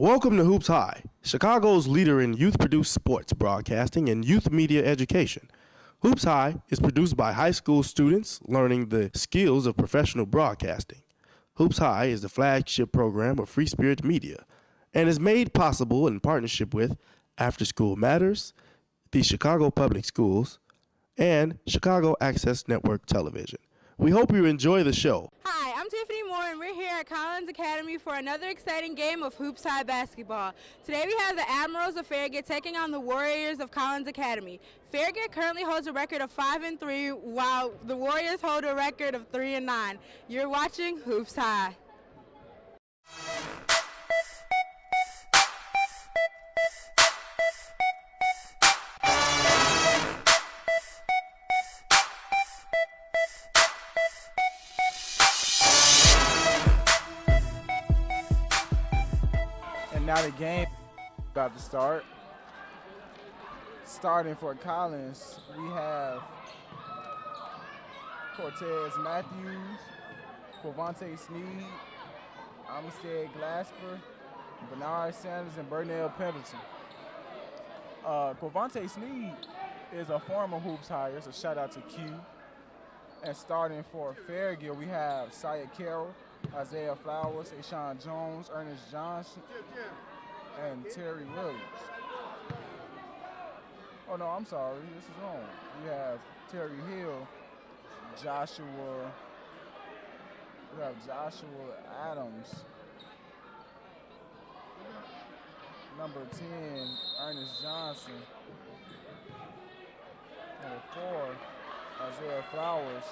Welcome to Hoops High, Chicago's leader in youth-produced sports broadcasting and youth media education. Hoops High is produced by high school students learning the skills of professional broadcasting. Hoops High is the flagship program of Free Spirit Media and is made possible in partnership with After School Matters, the Chicago Public Schools, and Chicago Access Network Television. We hope you enjoy the show. Hi, I'm Tiffany Moore, and we're here at Collins Academy for another exciting game of Hoops High basketball. Today we have the Admirals of Farragut taking on the Warriors of Collins Academy. Farragut currently holds a record of 5-3, while the Warriors hold a record of 3-9. You're watching Hoops High. Now the game about to start. Starting for Collins, we have Cortez Matthews, Quavante Sneed, Armistead Glasper, Bernard Sanders, and Burnell Pendleton. Quavante Sneed is a former Hoops Hire, so shout out to Q. And starting for Farragut, we have Syed Carroll, Isaiah Flowers, Ashawn Jones, Ernest Johnson, and Terry Williams. Oh no, I'm sorry, this is wrong. We have Terry Hill, Joshua Adams, number 10, Ernest Johnson, number 4, Isaiah Flowers.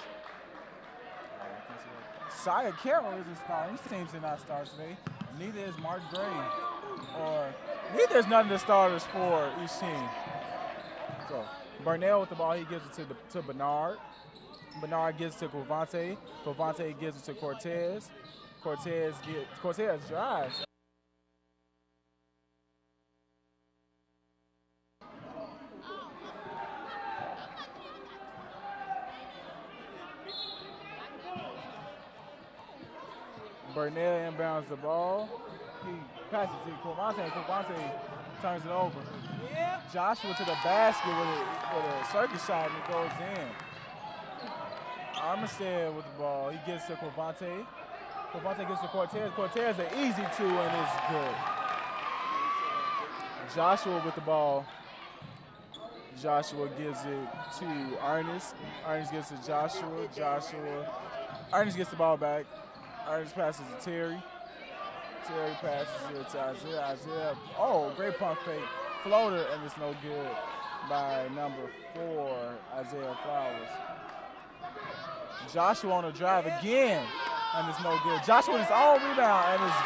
Syed Carroll isn't starting. His team did not start today. Neither is Mark Gray. Neither is none of the starters for each team. So Burnell with the ball, he gives it to Bernard. Bernard gives it to Quavante. Quavante gives it to Cortez. Cortez drives. Burnell inbounds the ball. He passes it to Quavante, and Quavante turns it over. Joshua to the basket with a circuit shot, and it goes in. Armistead with the ball. He gets to Quavante. Quavante gets to Cortez. Cortez an easy two, and it's good. Joshua with the ball. Joshua gives it to Ernest. Ernest gives it to Joshua. Ernest gets the ball back. Ernest passes to Terry. Terry passes it to Isaiah. Oh, great pump fake. Floater, and it's no good by number 4, Isaiah Flowers. Joshua on the drive again, and it's no good. Joshua with his own rebound, and it's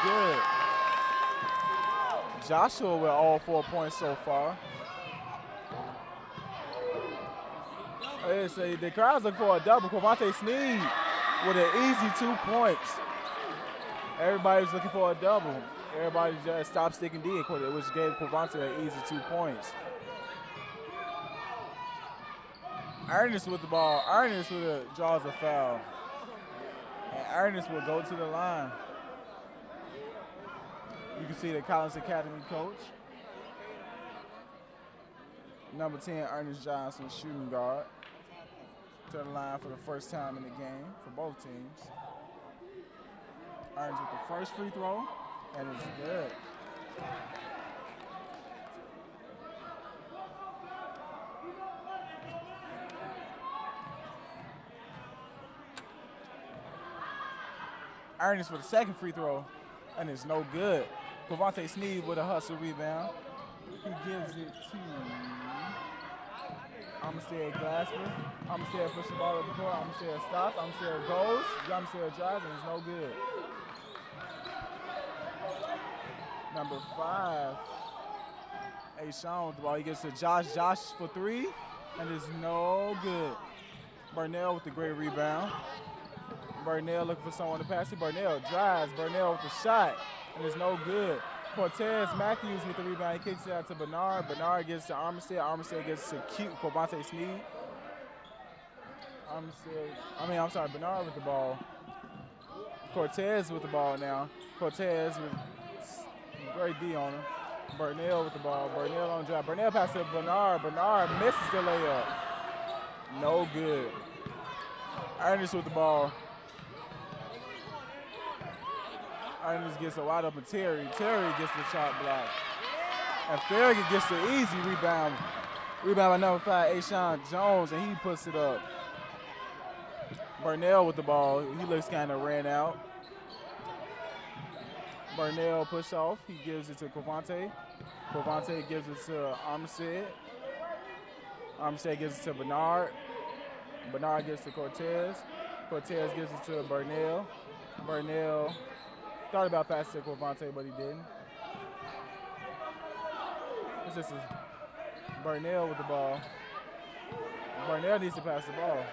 good. Joshua with all 4 points so far. The crowd's looking for a double. Quavante Sneed with an easy 2 points. Everybody's looking for a double. Everybody just stopped sticking D, which gave Quavante an easy 2 points. Ernest with the ball. Ernest draws a foul. And Ernest will go to the line. You can see the Collins Academy coach. Number 10, Ernest Johnson, shooting guard. To the line for the first time in the game for both teams. Ernest with the first free throw, and it's good. Ernest with the second free throw, and it's no good. Quavante Sneed with a hustle rebound. He gives it to Armistead Glasper. Armistead pushes the ball up the court. Armistead stops. Armistead goes. Armistead drives, and it's no good. Number 5, Ashawn with the ball. He gets to Josh. Josh for 3, and it's no good. Burnell with the great rebound. Burnell looking for someone to pass it. Burnell drives. Burnell with the shot, and it's no good. Cortez Matthews with the rebound. He kicks it out to Bernard. Bernard gets to Armistead. Armistead gets to Quavante Sneed. Bernard with the ball. Cortez with the ball now. Cortez Great D on him. Burnell with the ball. Burnell on drive. Burnell passes to Bernard. Bernard misses the layup. No good. Ernest with the ball. Ernest gets a wide open Terry. Terry gets the shot block. And Farragut gets the easy rebound. Rebound by number 5, Ashawn Jones, and he puts it up. Burnell with the ball. He looks kind of ran out. Burnell push off. He gives it to Covante. Covante gives it to Armstead. Armstead gives it to Bernard. Bernard gives it to Cortez. Cortez gives it to Burnell. Burnell thought about passing to Covante, but he didn't. This is Burnell with the ball. Burnell needs to pass the ball.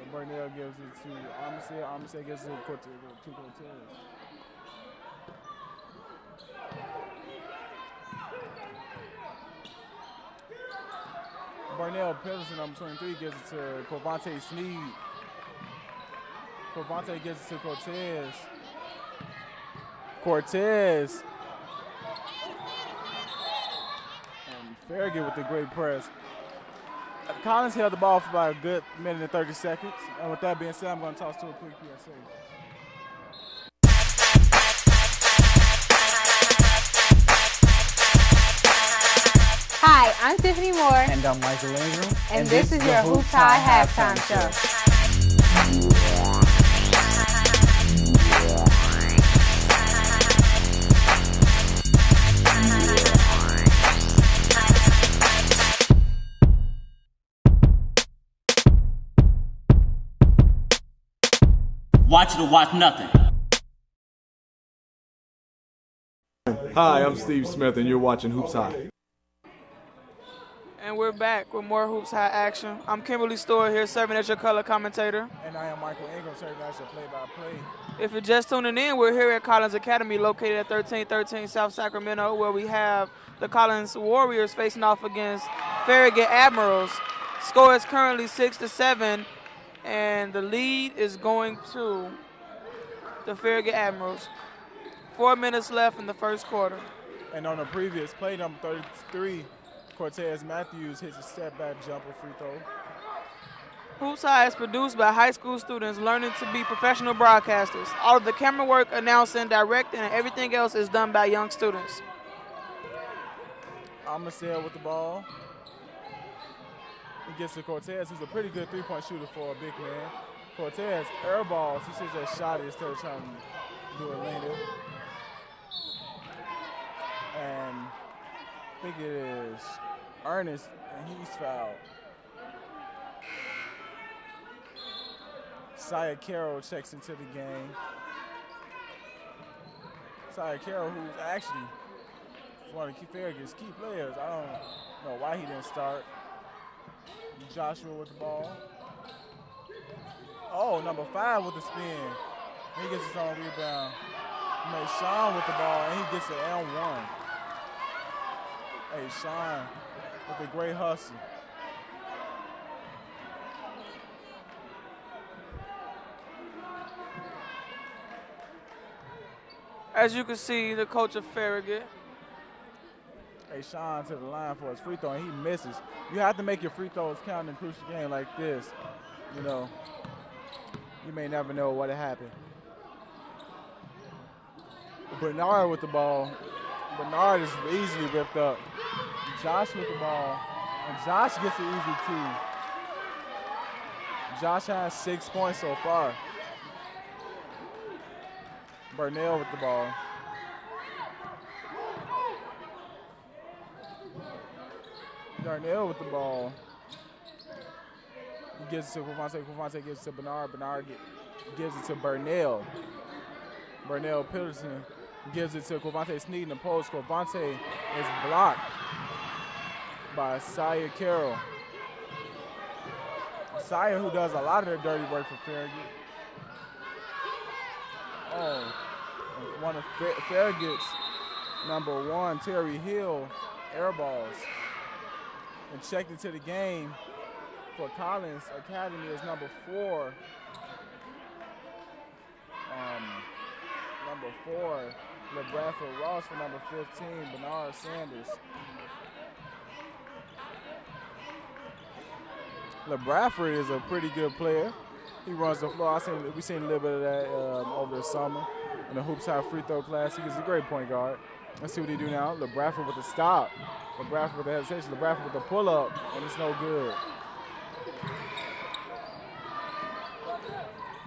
And Burnell gives it to Armstead. Armstead gives it to Cortez. Burnell Peterson, number 23, gives it to Covante Sneed. Covante gives it to Cortez. Cortez. And Farragut with the great press. Collins held the ball for about a good minute and 30 seconds. And with that being said, I'm going to toss to a quick PSA. Hi, I'm Tiffany Moore. And I'm Michael Ingram. And this is your Hoops High Halftime Show. Watch it or watch nothing. Hi, I'm Steve Smith, and you're watching Hoops High. And we're back with more Hoops High action. I'm Kimberly Storer here, serving as your color commentator. And I am Michael Ingram, serving as your play-by-play. If you're just tuning in, we're here at Collins Academy, located at 1313 South Sacramento, where we have the Collins Warriors facing off against Farragut Admirals. Score is currently 6-7, and the lead is going to the Farragut Admirals. 4 minutes left in the first quarter. And on the previous play, number 33, Cortez Matthews hits a step-back jumper free throw. Hoops High is produced by high school students learning to be professional broadcasters. All of the camera work, announcing, directing, and everything else is done by young students. Armstead with the ball. He gets to Cortez, who's a pretty good three-point shooter for a big man. Cortez airballs. He should just shot it instead of trying to do it later. And I think it is Ernest, and he's fouled. Saya Carroll checks into the game. Saya Carroll, who's actually one of Farragut's key players. I don't know why he didn't start. Joshua with the ball. Oh, number 5 with the spin. He gets his own rebound. Sean with the ball, and he gets an L1. Hey, Sean with a great hustle. As you can see, the coach of Farragut. Hey, Sean to the line for his free throw, and he misses. You have to make your free throws count in a crucial game like this. You know, you may never know what happened. Bernard with the ball. Bernard is easily ripped up. Josh with the ball, and Josh gets it easy too. Josh has 6 points so far. Burnell with the ball. Darnell with the ball. He gives it to Covante. Covante gives it to Bernard. Bernard gives it to Burnell. Burnell Peterson gives it to Covante Sneed in the post. Covante is blocked by Saya Carroll. Saya, who does a lot of the dirty work for Farragut. Oh, one of Farragut's number 1, Terry Hill, airballs. And checked into the game for Collins Academy is number 4. LeBradford Ross for number 15, Bernard Sanders. LeBradford is a pretty good player. He runs the floor. We've seen a little bit of that over the summer in the Hoops High free throw class. He's a great point guard. Let's see what he do now. LeBradford with the stop. LeBradford with the hesitation. LeBradford with the pull-up, and it's no good.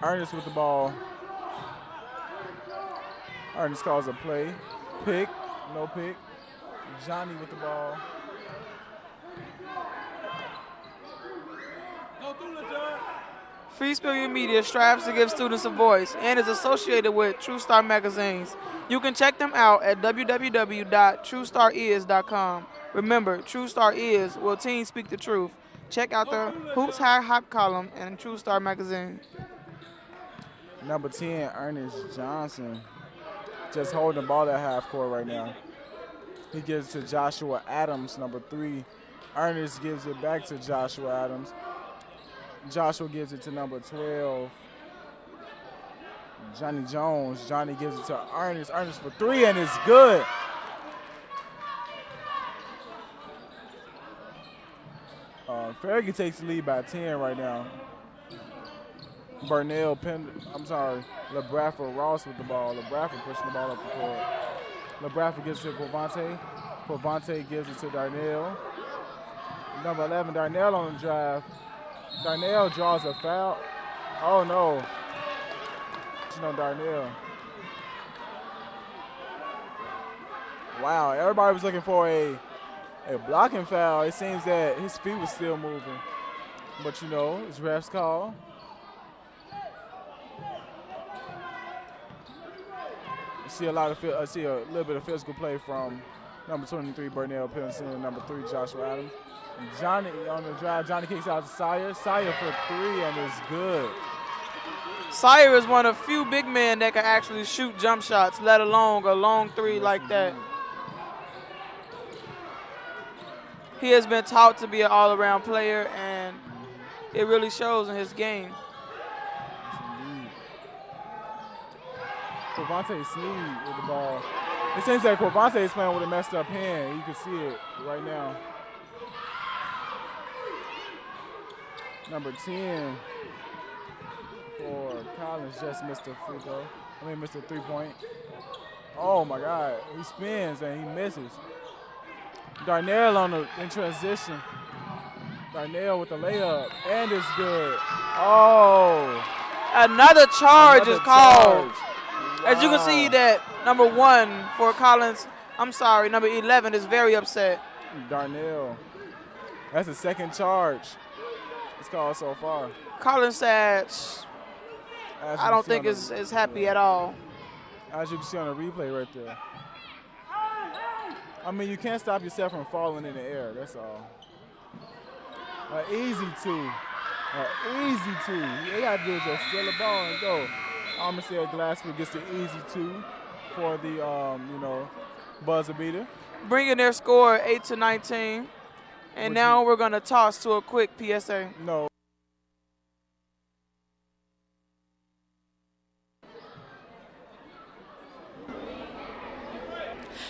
Ernest with the ball. Ernest calls a play. Pick, no pick. Johnny with the ball. Free Spirit Media strives to give students a voice and is associated with True Star magazines. You can check them out at www.truestaris.com. Remember, True Star is, will teens speak the truth. Check out the Hoops High Hop column in True Star magazine. Number 10, Ernest Johnson, just holding the ball at half court right now. He gives it to Joshua Adams, number 3. Ernest gives it back to Joshua Adams. Joshua gives it to number 12, Johnny Jones. Johnny gives it to Ernest. Ernest for 3, and it's good. Farragut takes the lead by 10 right now. LeBradford Ross with the ball. LeBradford pushing the ball up the court. LeBradford gives it to Provante. Provante gives it to Darnell. Number 11, Darnell on the drive. Darnell draws a foul. Oh, no. On Darnell. Wow, everybody was looking for a blocking foul. It seems that his feet was still moving. But, you know, it's ref's call. I see a little bit of physical play from number 23, Bernell Pendleton, and number 3, Joshua Adams. And Johnny on the drive. Johnny kicks out to Sire. Sire for 3, and it's good. Sire is one of few big men that can actually shoot jump shots, let alone a long 3 like that. He has been taught to be an all-around player, and it really shows in his game. Corvante Sneed with the ball. It seems that Corvante is playing with a messed up hand. You can see it right now. Number 10 for Collins just missed a free throw. Missed a 3-point. Oh my God, he spins and he misses. Darnell in transition. Darnell with the layup, and it's good. Oh. Another charge is called. Wow. As you can see that number 1 for Collins, number 11 is very upset. Darnell. That's the second charge it's called so far. Collins said, I don't think is happy at all. As you can see on the replay right there. I mean, you can't stop yourself from falling in the air, that's all. Easy two. Easy two. All you got to do is just steal the ball and go. Armistead Glasgow gets the easy 2 for the, buzzer beater. Bringing their score 8-19. And now we're going to toss to a quick PSA. No.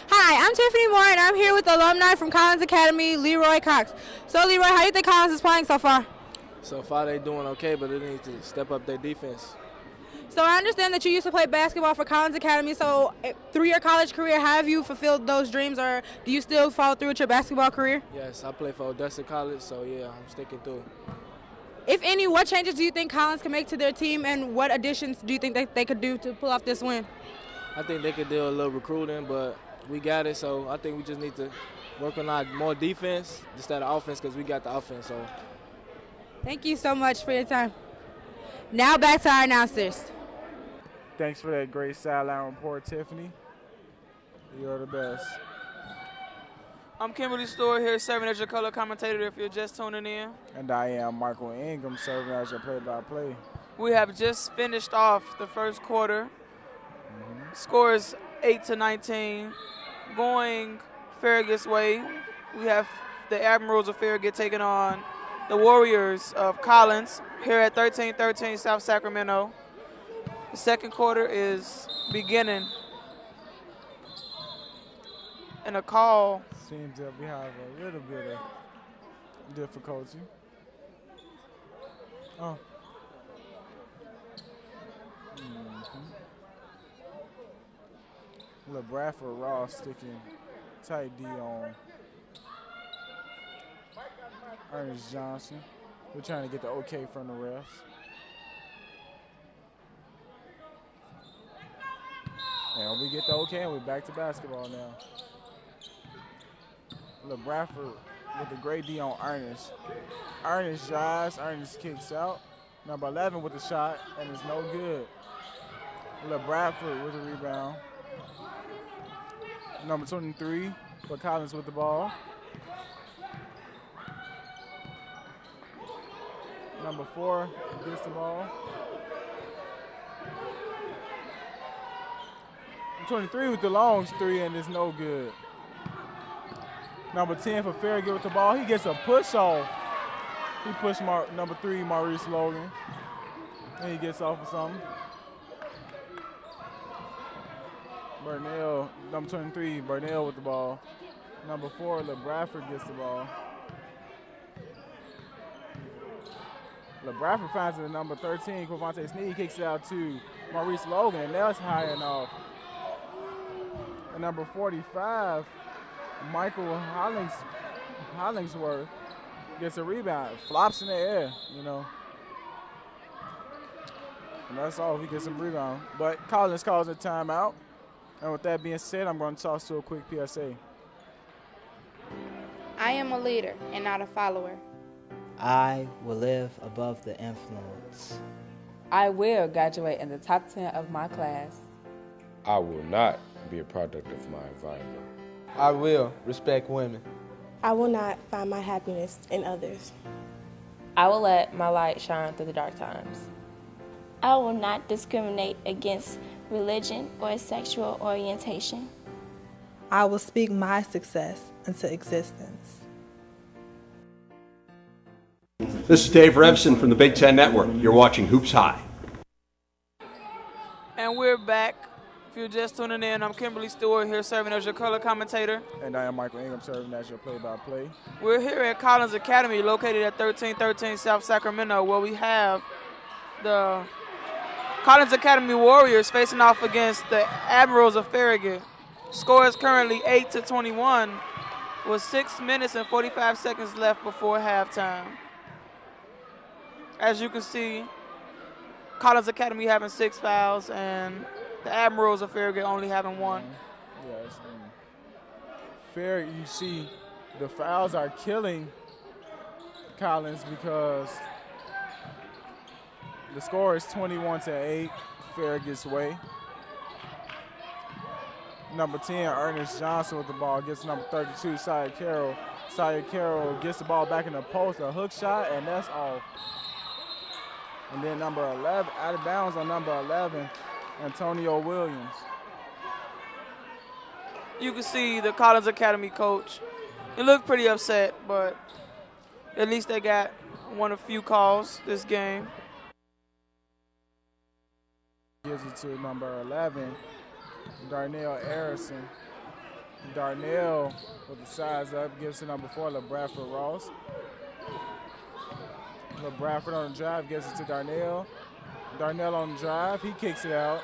Hi, I'm Tiffany Moore, and I'm here with alumni from Collins Academy, Leroy Cox. So, Leroy, how do you think Collins is playing so far? So far, they're doing okay, but they need to step up their defense. So I understand that you used to play basketball for Collins Academy. So through your college career, have you fulfilled those dreams, or do you still follow through with your basketball career? Yes, I play for Odessa College, so yeah, I'm sticking through. If any, what changes do you think Collins can make to their team, and what additions do you think they could do to pull off this win? I think they could do a little recruiting, but we got it, so I think we just need to work on our more defense instead of offense, because we got the offense. So. Thank you so much for your time. Now back to our announcers. Thanks for that great sideline report, Tiffany. You're the best. I'm Kimberly Stewart here serving as your color commentator if you're just tuning in. And I am Michael Ingram serving as your play-by-play. We have just finished off the first quarter. Score is 8-19. Going Farragut's way, we have the Admirals of Farragut taking on the Warriors of Collins here at 1313 South Sacramento. The second quarter is beginning. and a call. Seems that we have a little bit of difficulty. Oh. Bradford Ross sticking tight D on Ernest Johnson. We're trying to get the okay from the refs. And we get the okay, and we're back to basketball now. Bradford with the great D on Ernest. Ernest drives, Ernest kicks out. Number 11 with the shot, and it's no good. Bradford with the rebound. Number 23 for Collins with the ball. Number 4 gets the ball. 23 with the long three, and it's no good. Number 10 for Farragut with the ball. He gets a push off. He pushed number 3, Maurice Logan. And he gets off of something. Burnell, number 23, Burnell with the ball. Number 4, Bradford gets the ball. Bradford finds it at number 13, Quavante Sneed kicks it out to Maurice Logan, and that's high enough. And number 45, Michael Hollingsworth gets a rebound, flops in the air, you know. And that's all, he gets some rebound. But Collins calls a timeout. And with that being said, I'm going to toss to a quick PSA. I am a leader and not a follower. I will live above the influence. I will graduate in the top 10 of my class. I will not be a product of my environment. I will respect women. I will not find my happiness in others. I will let my light shine through the dark times. I will not discriminate against religion or sexual orientation. I will speak my success into existence. This is Dave Revson from the Big Ten Network. You're watching Hoops High. And we're back. If you're just tuning in, I'm Kimberly Stewart here serving as your color commentator. And I am Michael Ingham serving as your play-by-play. We're here at Collins Academy located at 1313 South Sacramento, where we have the Collins Academy Warriors facing off against the Admirals of Farragut. Score is currently 8-21 with 6 minutes and 45 seconds left before halftime. As you can see, Collins Academy having 6 fouls and the Admirals of Farragut only having 1. Yes. Farragut, you see the fouls are killing Collins because the score is 21-8, Farragut's way. Number 10, Ernest Johnson with the ball, gets number 32, Syer Carroll. Syer Carroll gets the ball back in the post, a hook shot, and that's off. And then number 11, out of bounds on number 11, Antonio Williams. You can see the Collins Academy coach. He looked pretty upset, but at least they got one of few calls this game. Gives it to number 11, Darnell Harrison. Darnell with the size up, gives to number 4, Bradford Ross. Bradford on the drive, gives it to Darnell. Darnell on the drive, he kicks it out,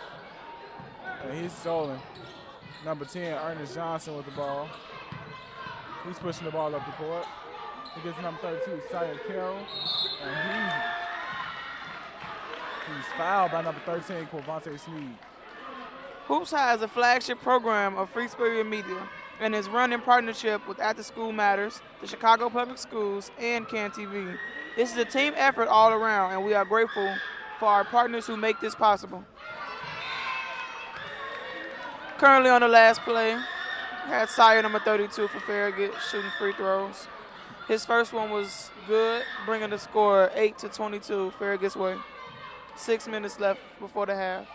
and he's stolen. Number 10, Ernest Johnson with the ball. He's pushing the ball up the court. He gets number 32, Syer Carroll, and he's fouled by number 13, Quavante Sneed. Hoops High is a flagship program of Free Spirit Media and is run in partnership with After School Matters, the Chicago Public Schools, and CAN TV. This is a team effort all around, and we are grateful for our partners who make this possible. Currently on the last play, had Syer number 32 for Farragut shooting free throws. His first one was good, bringing the score 8-22 Farragut's way. 6 minutes left before the half.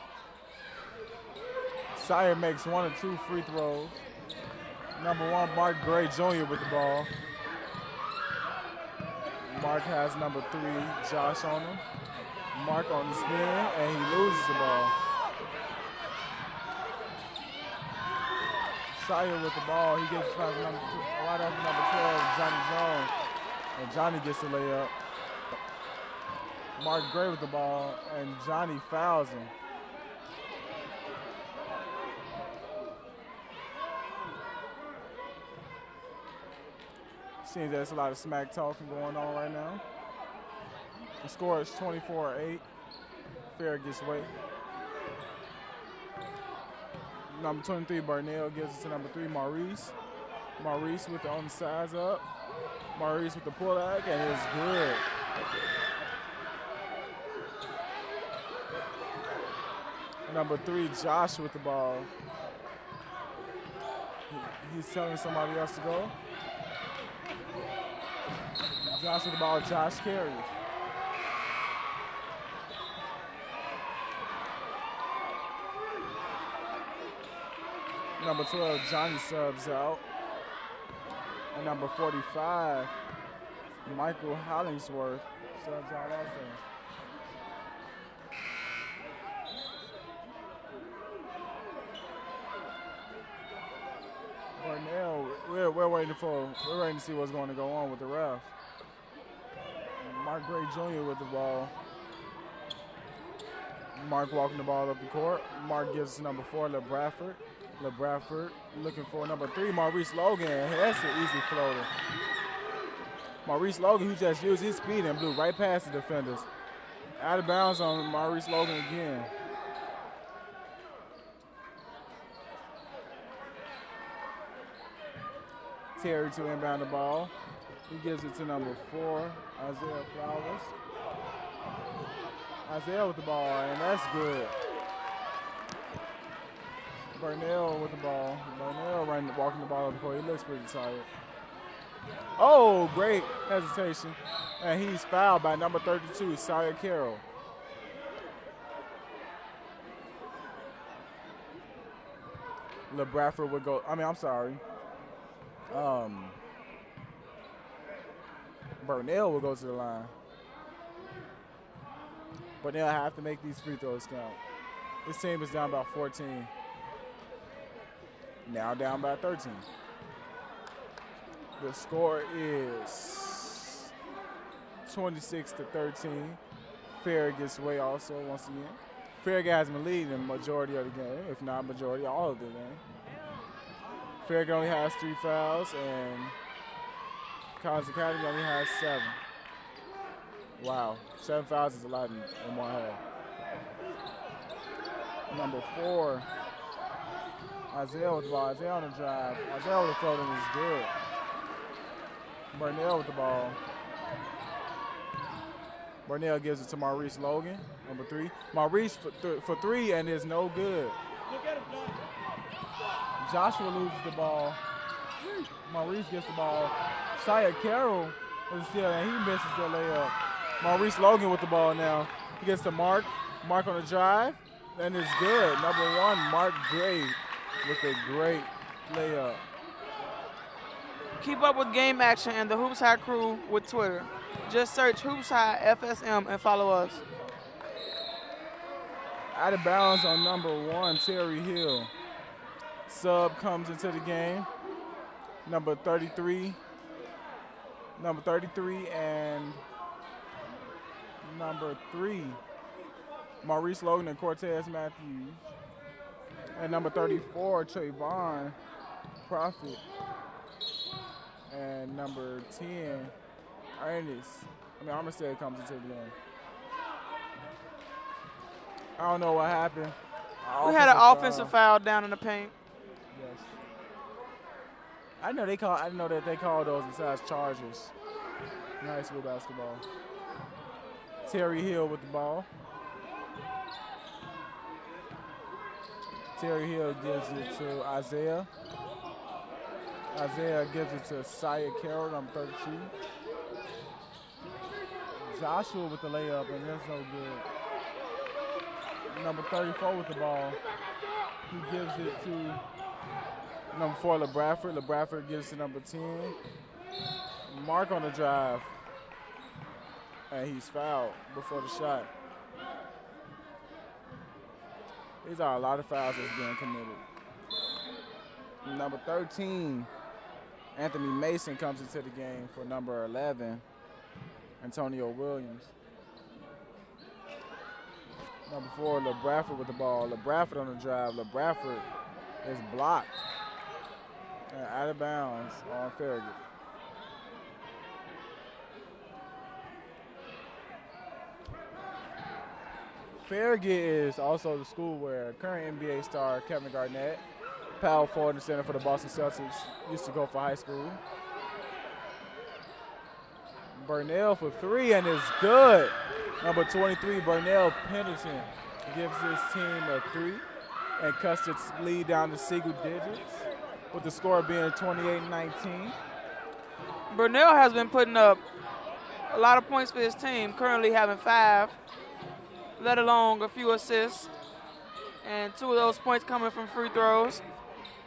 Syer makes 1 or 2 free throws. Number 1, Mark Gray Jr. with the ball. Mark has number 3, Josh on him. Mark on the spin, and he loses the ball. Sire with the ball. He gets right off number 12, Johnny Jones. And Johnny gets the layup. Mark Gray with the ball, and Johnny fouls him. Seems there's a lot of smack talking going on right now. The score is 24-8. Farragut's way. Number 23, Barnell gives it to number 3, Maurice. Maurice with the on the sides up. Maurice with the pull-back, and it's good. Number 3, Josh with the ball. He's telling somebody else to go. Josh with the ball, Josh carries. Number 12, Johnny subs out. And number 45, Michael Hollingsworth subs out also. Barnell, we're waiting to see what's going to go on with the ref. Mark Gray Jr. with the ball. Mark walking the ball up the court. Mark gives to number 4, LeBradford. LeBradford looking for number 3, Maurice Logan. That's an easy floater. Maurice Logan, who just used his speed and blew right past the defenders. Out of bounds on Maurice Logan again. Terry to inbound the ball. He gives it to number 4, Isaiah Flowers. Isaiah with the ball, and that's good. Burnell with the ball. Burnell walking the ball up the court. He looks pretty tired. Oh, great hesitation. And he's fouled by number 32, Sire Carroll. LeBradford would go, Burnell will go to the line. Burnell have to make these free throws count. This team is down by 14. Now down by 13. The score is 26-13. Farragut's way also once again. Farragut has been leading the majority of the game, if not majority, all of the game. Farragut only has 3 fouls, and Collins Academy only has 7. Wow, 7 fouls is a lot in one half. Number 4, Isaiah with the ball. Isaiah on the drive. Isaiah with the floating is good. Burnell with the ball. Burnell gives it to Maurice Logan, number 3. Maurice for 3, and it's no good. Joshua loses the ball. Maurice gets the ball. Shia Carroll with the steal, and he misses the layup. Maurice Logan with the ball now. He gets to Mark. Mark on the drive, and it's good. Number 1, Mark Gray with a great layup. Keep up with game action and the Hoops High crew with Twitter. Just search Hoops High FSM and follow us. Out of bounds on number 1, Terry Hill. Sub comes into the game. Number 33 and number 3, Maurice Logan and Cortez Matthews. And number 34, Trayvon Prophet. And number 10, Armistead comes into the game. I don't know what happened. We had an offensive foul down in the paint. Yes. I didn't know that they call those besides charges in high school basketball. Terry Hill with the ball. Terry Hill gives it to Isaiah. Isaiah gives it to Sire Carroll, number 32. Joshua with the layup, and that's no good. Number 34 with the ball. He gives it to number 4, LeBradford. LeBradford gives it to number 10. Mark on the drive. And he's fouled before the shot. These are a lot of fouls that's being committed. Number 13, Anthony Mason comes into the game for number 11, Antonio Williams. Number 4, LeBradford with the ball. LeBradford on the drive. LeBradford is blocked and out of bounds on Farragut. Farragut is also the school where current NBA star Kevin Garnett, power forward and center for the Boston Celtics, used to go for high school. Burnell for 3 and is good. Number 23, Burnell Pendleton, gives his team a 3 and cuts its lead down to single digits, with the score being 28-19. Burnell has been putting up a lot of points for his team, currently having 5, let alone a few assists, and 2 of those points coming from free throws.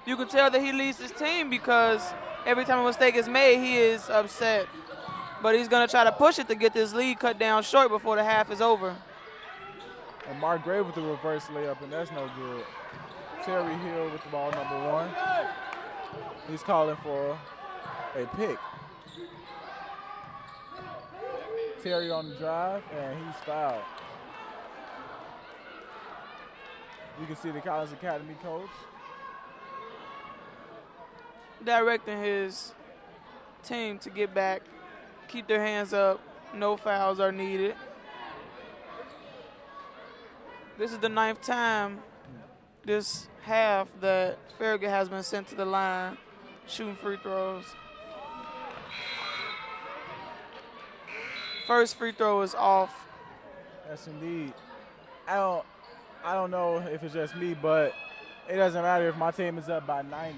You can tell that he leads his team because every time a mistake is made, he is upset. But he's going to try to push it to get this lead cut down short before the half is over. And Mark Gray with the reverse layup, and that's no good. Terry Hill with the ball, number 1. He's calling for a pick. Terry on the drive, and he's fouled. You can see the Collins Academy coach directing his team to get back, keep their hands up, no fouls are needed. This is the 9th time this half that Farragut has been sent to the line shooting free throws. First free throw is off. Yes, indeed. I don't know if it's just me, but it doesn't matter if my team is up by 90.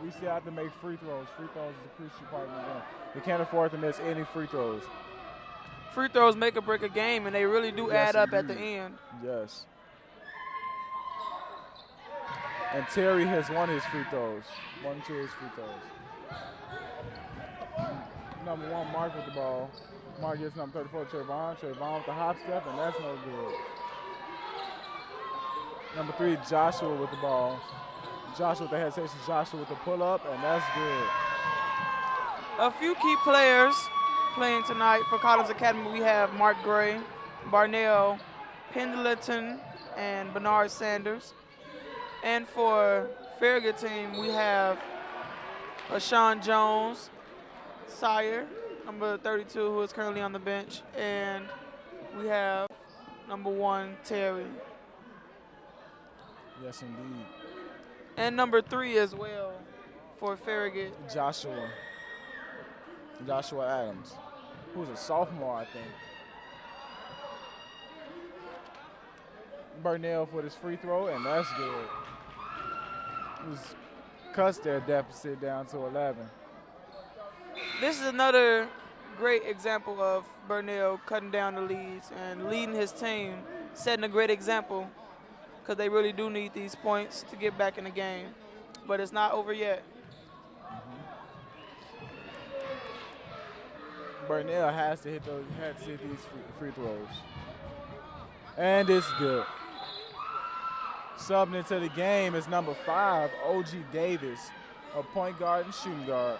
We still have to make free throws. Free throws is a crucial part of the game. We can't afford to miss any free throws. Free throws make or break a game, and they really do add up at the end. Yes. And Terry has won his free throws. 1 2 his free throws. Number 1, Mark with the ball. Mark gets number 34, Trayvon. Trayvon with the hop step, and that's no good. Number 3, Joshua with the ball. Joshua with the hesitation. Joshua with the pull-up, and that's good. A few key players playing tonight for Collins Academy. We have Mark Gray, Barnell, Pendleton, and Bernard Sanders. And for Farragut team, we have Sean Jones, Sire, number 32, who is currently on the bench, and we have number 1, Terry. Yes, indeed. And number 3 as well for Farragut. Joshua Adams, who's a sophomore, I think. Burnell for his free throw, and that's good. Who's cuts their deficit down to 11. This is another great example of Burnell cutting down the leads and leading his team, setting a great example, because they really do need these points to get back in the game. But it's not over yet. Burnell has to hit these free throws. And it's good. Subbing into the game is number 5, O.G. Davis, a point guard and shooting guard.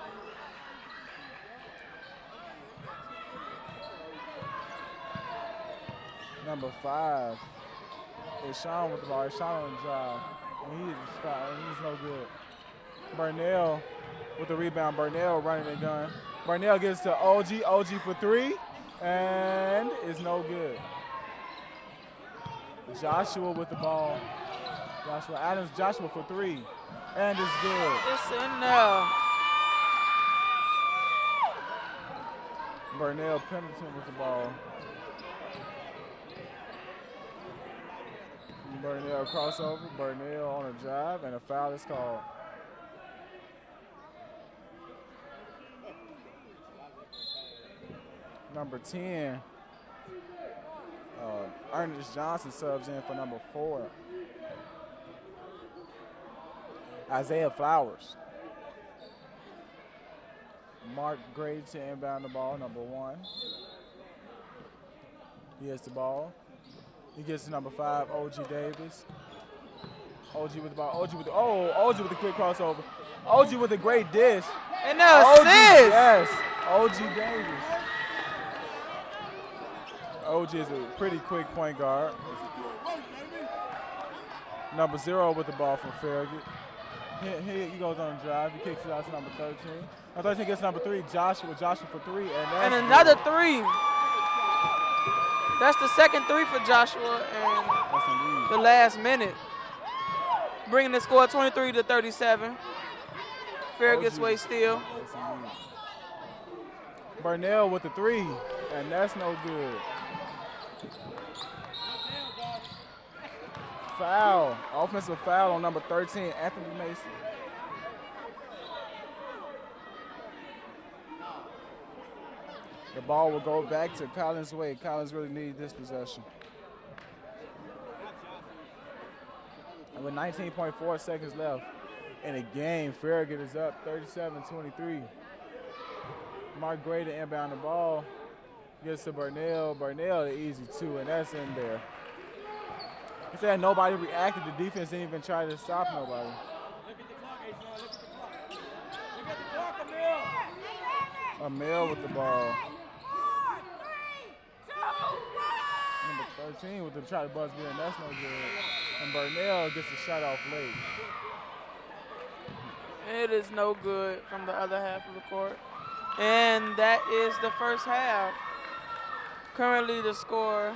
Number 5 is Sean with the ball. Sean on the drive, and he's no good. Burnell with the rebound. Burnell running the gun. Burnell gets to OG. OG for 3, and it's no good. Joshua with the ball. Joshua Adams. Joshua for 3, and it's good. It's in there. Burnell Pendleton with the ball. Burnell crossover. Burnell on a drive, and a foul is called. Number 10, Ernest Johnson subs in for number 4. Isaiah Flowers. Mark Gray to inbound the ball, number 1. He has the ball. He gets to number 5, O.G. Davis. OG with the ball. OG with the quick crossover. OG with a great dish. And the assist. Yes, OG Davis. OG is a pretty quick point guard. Number 0 with the ball from Farragut. He goes on a drive. He kicks it out to number 13. Number 13 gets number 3, Joshua for 3. And another 3. That's the second 3 for Joshua in the last minute. Bringing the score 23-37. Farragut's way still. Burnell with the 3, and that's no good. Foul, offensive foul on number 13, Anthony Mason. The ball will go back to Collins' way. Collins really needs this possession. And with 19.4 seconds left in the game, Farragut is up 37-23. Mark Gray to inbound the ball. Gets to Burnell. Burnell the easy 2, and that's in there. He said nobody reacted. The defense didn't even try to stop nobody. Amel with the ball. Number 13 with the try to buzz in. That's no good. And Burnell gets the shot off late. It is no good from the other half of the court. And that is the first half. Currently the score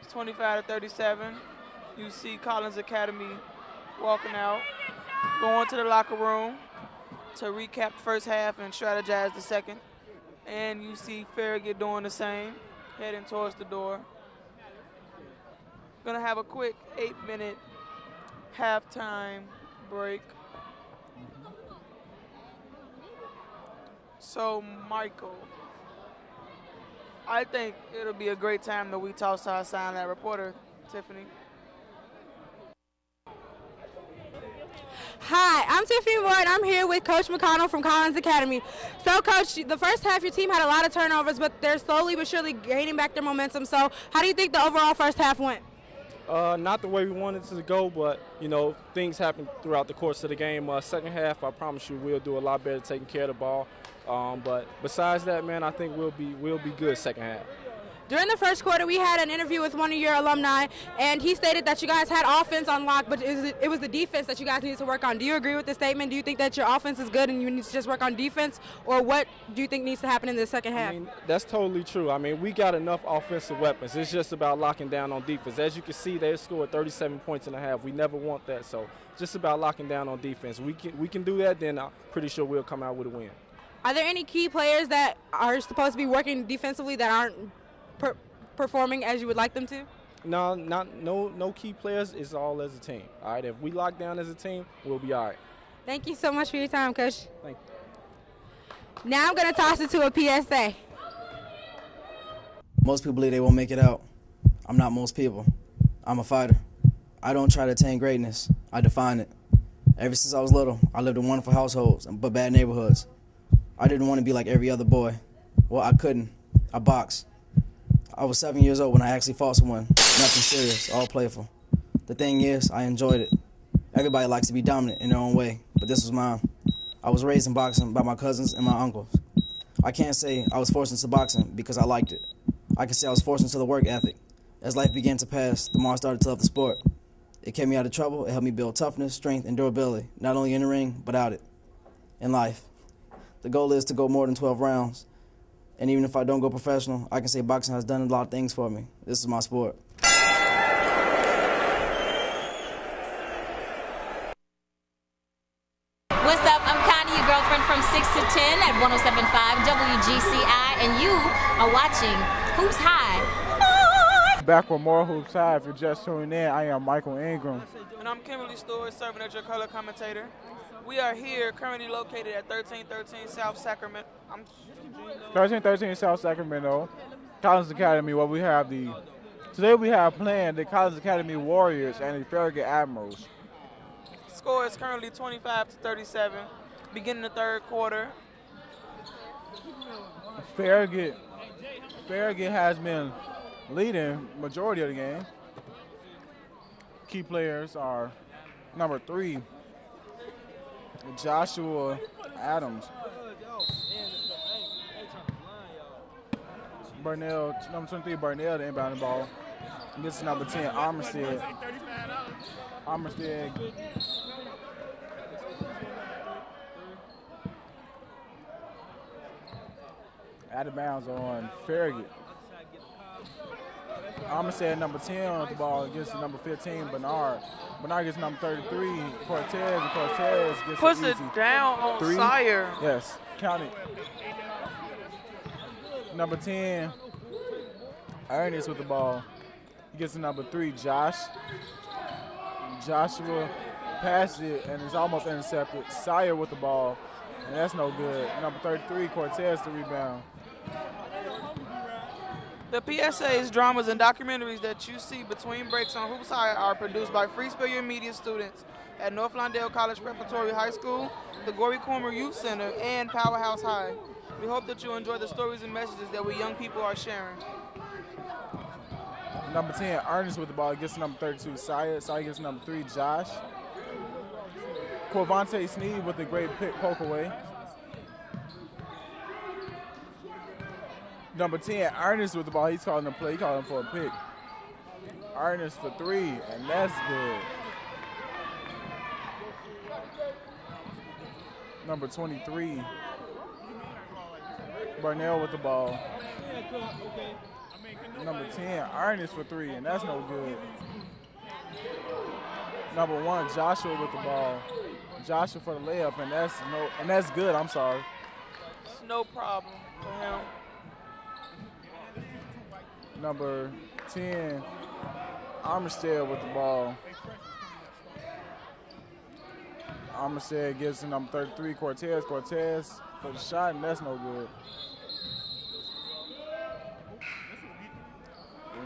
is 25-37. You see Collins Academy walking out, going to the locker room to recap the first half and strategize the second. And you see Farragut doing the same, heading towards the door. Gonna have a quick 8-minute halftime break. So, Michael, I think it'll be a great time that we toss our sideline reporter, Tiffany. Hi, I'm Tiffany Moore, and I'm here with Coach McConnell from Collins Academy. So, Coach, the first half your team had a lot of turnovers, but they're slowly but surely gaining back their momentum. So, how do you think the overall first half went? Not the way we wanted it to go, but, you know, things happen throughout the course of the game. Second half, I promise you, we'll do a lot better taking care of the ball. But besides that, man, I think we'll be good second half. During the first quarter, we had an interview with one of your alumni, and he stated that you guys had offense on lock, but it was the defense that you guys needed to work on. Do you agree with the statement? Do you think that your offense is good and you need to just work on defense, or what do you think needs to happen in the second half? I mean, that's totally true. I mean, we got enough offensive weapons. It's just about locking down on defense. As you can see, they scored 37 points in a half. We never want that, so just about locking down on defense. We can do that, then I'm pretty sure we'll come out with a win. Are there any key players that are supposed to be working defensively that aren't performing as you would like them to? No key players. It's all as a team. All right, if we lock down as a team, we'll be all right. Thank you so much for your time, Coach. Thank you. Now I'm going to toss it to a PSA. Most people believe they won't make it out. I'm not most people. I'm a fighter. I don't try to attain greatness. I define it. Ever since I was little, I lived in wonderful households, but bad neighborhoods. I didn't want to be like every other boy. Well, I couldn't. I boxed. I was 7 years old when I actually fought someone. Nothing serious, all playful. The thing is, I enjoyed it. Everybody likes to be dominant in their own way, but this was mine. I was raised in boxing by my cousins and my uncles. I can't say I was forced into boxing because I liked it. I can say I was forced into the work ethic. As life began to pass, the more I started to love the sport. It kept me out of trouble. It helped me build toughness, strength, and durability, not only in the ring, but out it. In life. The goal is to go more than 12 rounds. And even if I don't go professional, I can say boxing has done a lot of things for me. This is my sport. What's up? I'm Connie, your girlfriend from 6 to 10 at 107.5 WGCI, and you are watching Hoops High. Back with more Hoops High. If you're just tuning in, I am Michael Ingram. And I'm Kimberly Stewart, serving as your color commentator. We are here, currently located at 1313 South Sacramento. 1313 South Sacramento, Collins Academy. Well, today we have playing the Collins Academy Warriors and the Farragut Admirals. Score is currently 25-37, beginning the third quarter. Farragut has been leading majority of the game. Key players are number 3, Joshua Adams. Burnell, number 23, Burnell, the inbound ball. This is number 10, Armistead. Armistead. Out of bounds on Farragut. Armistead, number 10 with the ball, against the number 15, Bernard. Bernard gets number 33, Cortez, and Cortez gets puts it it down on three. Sire. Yes, count it. Number 10, Ernest with the ball. He gets to number 3, Josh. Joshua passes it, and it's almost intercepted. Sire with the ball, and that's no good. Number 33, Cortez the rebound. The PSAs, dramas, and documentaries that you see between breaks on Hoops High are produced by Free Spirit Media students at North Lawndale College Preparatory High School, the Gory Cormer Youth Center, and Powerhouse High. We hope that you enjoy the stories and messages that we young people are sharing. Number 10, Ernest with the ball, gets to number 32, Sire. Sire gets to number 3, Josh. Corvante Sneed with a great pick poke away. Number 10, Ernest with the ball. He's calling the play. He calling for a pick. Ernest for 3, and that's good. Number 23, Burnell with the ball. Number 10, Ernest for 3, and that's no good. Number 1, Joshua with the ball. Joshua for the layup, and that's good. I'm sorry. It's no problem for him. Number 10, Armistead with the ball. Armistead gives to number 33, Cortez. Cortez for the shot, and that's no good.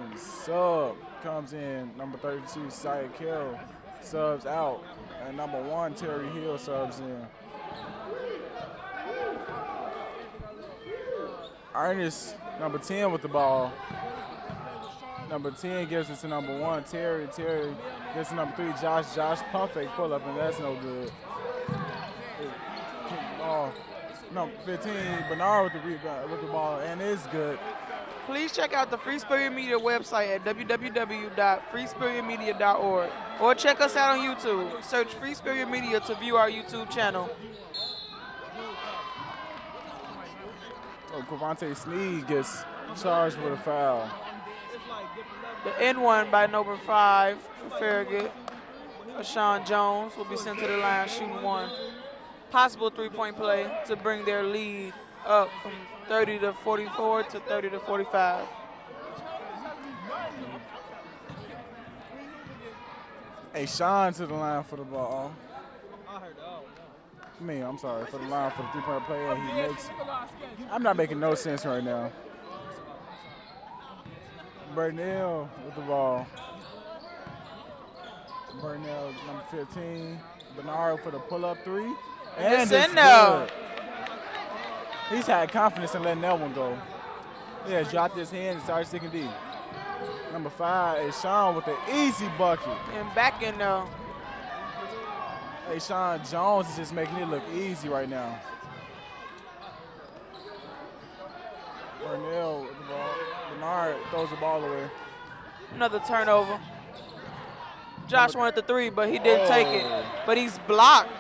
And sub comes in, number 32, Syed Carroll subs out. And number 1, Terry Hill subs in. Ernest, number 10 with the ball. Number 10 gives it to number 1, Terry. Terry gives to number 3, Josh. Josh pump fake pull up, and that's no good. Number 15, Bernard with the rebound with the ball, and it's good. Please check out the Free Spirit Media website at www.freespiritmedia.org or check us out on YouTube. Search Free Spirit Media to view our YouTube channel. Corvante Sneed gets charged with a foul. The N1 by number 5 for Farragut. Sean Jones will be sent to the line shooting 1. Possible three-point play to bring their lead up from 30 to 44 to 30 to 45. Hey, Sean to the line for the ball. I'm sorry, for the line for the three-point play, and he makes it. I'm not making no sense right now. Burnell with the ball. Burnell, number 15. Bernard for the pull-up 3. And it's good. He's had confidence in letting that one go. He has dropped his hand and started sticking deep. Number 5 is Sean with the easy bucket. And back in there. Hey, Sean Jones is just making it look easy right now. Burnell with the ball. Bernard throws the ball away. Another turnover. Josh wanted the 3, but he didn't take it. But he's blocked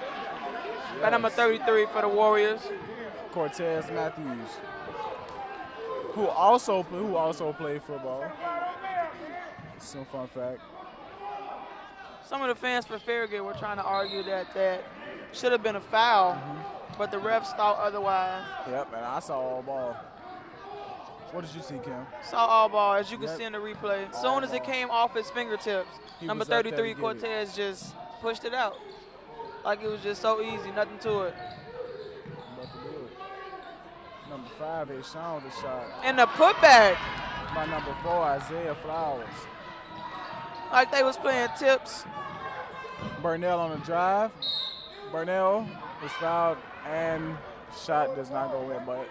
by number 33 for the Warriors. Cortez Matthews, who also played football. Some fun fact. Some of the fans for Farragut were trying to argue that should have been a foul, but the refs thought otherwise. Yep, and I saw all ball. What did you see, Kim? Saw all ball, as you can see in the replay. As soon as it came off his fingertips, number 33, Cortez, just pushed it out. Like it was just so easy, nothing to it. Number 5 is Sean with the shot. And the putback. By number 4, Isaiah Flowers. Like they was playing tips. Burnell on the drive. Burnell is fouled, and shot does not go in, but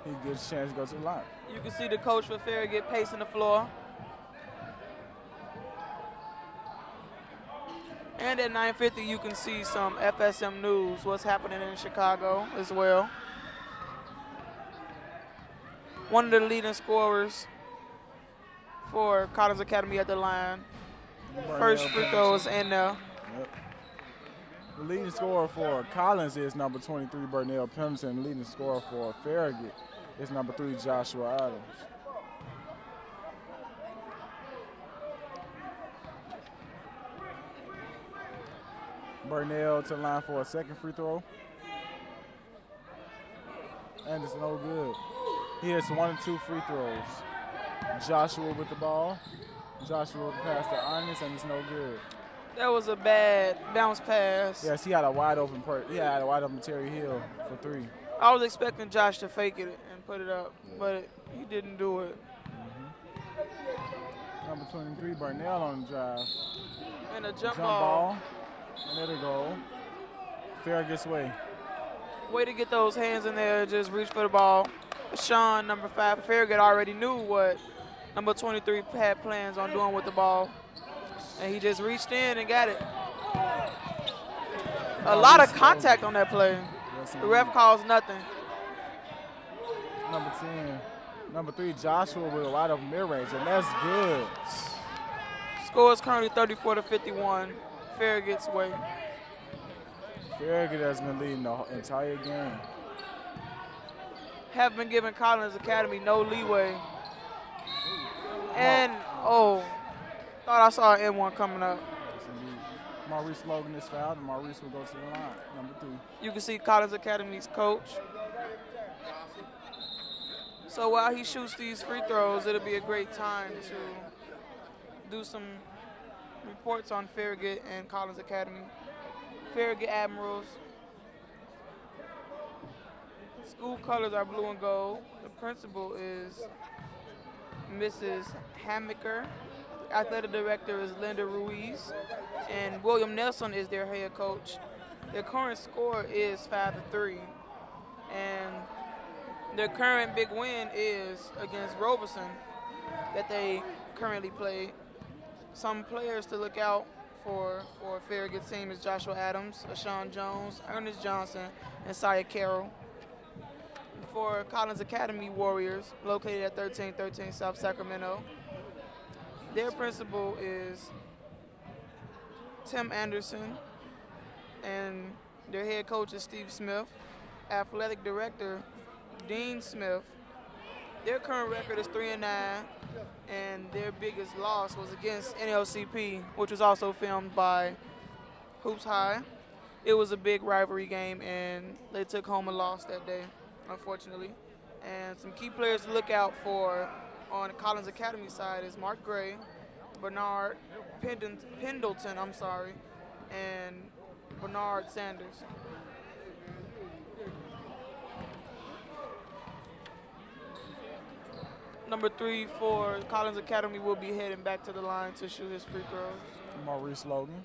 he gets a chance to go to the line. You can see the coach for Farragut pacing the floor. And at 9:50, you can see some FSM news, what's happening in Chicago as well. One of the leading scorers for Collins Academy at the line. First free throw is in there. Yep. The leading scorer for Collins is number 23, Burnell Pendleton. The leading scorer for Farragut is number 3, Joshua Adams. Burnell to the line for a second free throw. And it's no good. He has 1 and 2 free throws. Joshua with the ball. Joshua with the pass to Ernest, and it's no good. That was a bad bounce pass. Yes, he had a wide open Terry Hill for 3. I was expecting Josh to fake it and put it up, but he didn't do it. Number 23, Burnell on the drive. And a jump ball. And there they go. Farragut's way. Way to get those hands in there, just reach for the ball. Sean, number 5, Farragut already knew what number 23 had plans on doing with the ball. And he just reached in and got it. A lot of contact on that play. The ref calls nothing. Number 10, number 3, Joshua with a wide open mid-range, and that's good. Score is currently 34-51, Farragut's way. Farragut has been leading the entire game. Have been giving Collins Academy no leeway. And, thought I saw an N1 coming up. Maurice Logan is fouled, and Maurice will go to the line, number 3. You can see Collins Academy's coach. So while he shoots these free throws, it'll be a great time to do some reports on Farragut and Collins Academy. Farragut Admirals. School colors are blue and gold. The principal is Mrs. Hammaker. Athletic director is Linda Ruiz. And William Nelson is their head coach. Their current score is 5-3. And their current big win is against Robeson that they currently play. Some players to look out for Farragut's team is Joshua Adams, Ashawn Jones, Ernest Johnson, and Saya Carroll. For Collins Academy Warriors, located at 1313 South Sacramento, their principal is Tim Anderson, and their head coach is Steve Smith. Athletic director, Dean Smith. Their current record is 3-9, and their biggest loss was against NLCP, which was also filmed by Hoops High. It was a big rivalry game, and they took home a loss that day, unfortunately. And some key players to look out for on the Collins Academy side is Mark Gray, Bernard Pendleton, and Bernard Sanders. Number 3 for Collins Academy will be heading back to the line to shoot his free throws. Maurice Logan.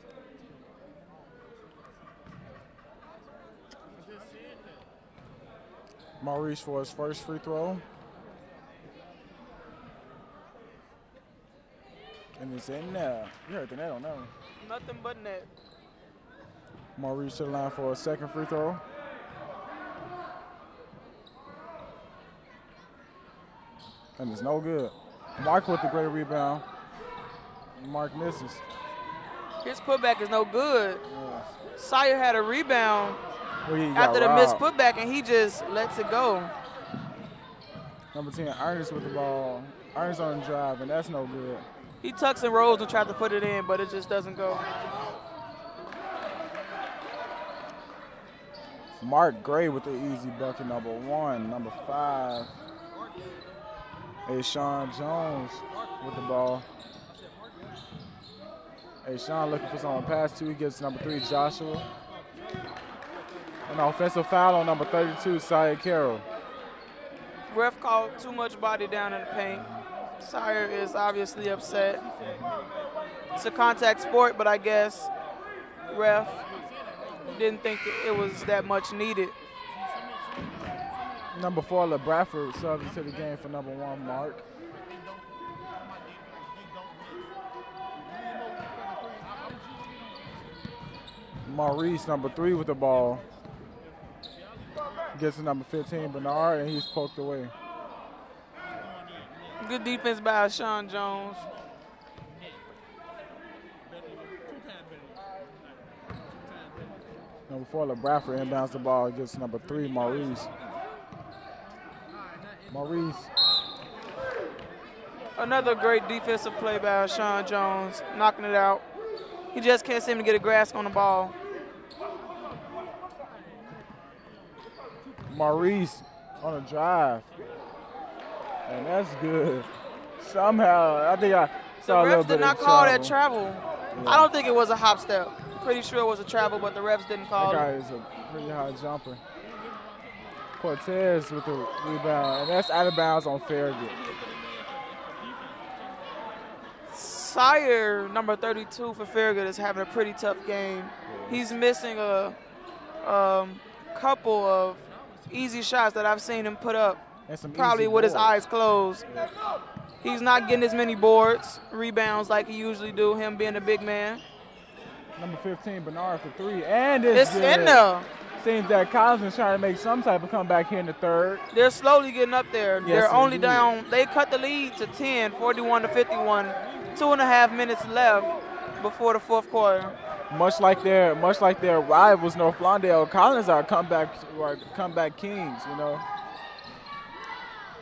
Maurice for his first free throw. And it's in there. You heard the net on that one. Nothing but net. Maurice to the line for a second free throw. And it's no good. Mark with the great rebound. Mark misses. His putback is no good. Yeah. Sire had a rebound after the missed putback, and he just lets it go. Number 10, Ernest with the ball. Ernest on the drive, and that's no good. He tucks and rolls and tries to put it in, but it just doesn't go. Mark Gray with the easy bucket, number 1. Number 5, Sean Jones with the ball. Sean looking for someone to pass to. He gets number 3, Joshua. An offensive foul on number 32, Saya Carroll. Ref called too much body down in the paint. Sire is obviously upset. It's a contact sport, but I guess ref didn't think it was that much needed. Number 4, LeBradford subbed into the game for number 1, Mark. Maurice, number 3, with the ball. Gets to number 15, Bernard, and he's poked away. Good defense by Sean Jones. Number 4, LeBradford inbounds the ball. Gets to number 3, Maurice. Maurice. Another great defensive play by Sean Jones, knocking it out. He just can't seem to get a grasp on the ball. Maurice on a drive. And that's good. Somehow, I think I saw a little bit of travel. The refs did not call that travel. Yeah. I don't think it was a hop step. Pretty sure it was a travel, but the refs didn't call it. That guy is a pretty high jumper. Cortez with the rebound, and that's out of bounds on Farragut. Sire, number 32 for Farragut, is having a pretty tough game. He's missing a couple of easy shots that I've seen him put up, probably with his eyes closed. Yeah. He's not getting as many boards, rebounds like he usually do, him being a big man. Number 15, Bernard for 3, and it's in there. Seems that Collins is trying to make some type of comeback here in the third. They're slowly getting up there. Yes, they're only down. They cut the lead to 10, 41-51. 2.5 minutes left before the fourth quarter. Much like their rivals, North Lawndale, Collins are comeback kings, you know.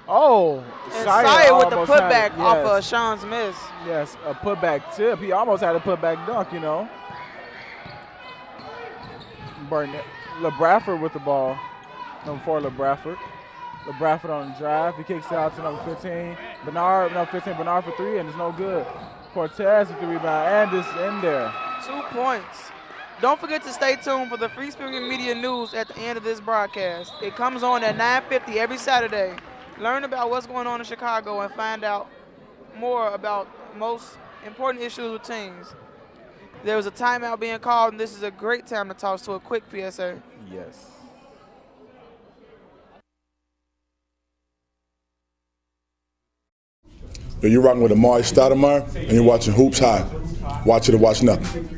Oh, and Sire with the putback off of Sean's miss. Yes, a putback tip. He almost had a putback dunk, you know. LeBradford with the ball. Number 4, LeBradford. LeBradford on the drive. He kicks out to number 15. Bernard for 3, and it's no good. Cortez with the rebound, and it's in there. 2 points. Don't forget to stay tuned for the Free Spirit Media News at the end of this broadcast. It comes on at 9:50 every Saturday. Learn about what's going on in Chicago and find out more about most important issues with teams. There was a timeout being called, and this is a great time to toss to a quick PSA. Yes. You're rocking with Amari Stoudemire, and you're watching Hoops High. Watch it or watch nothing.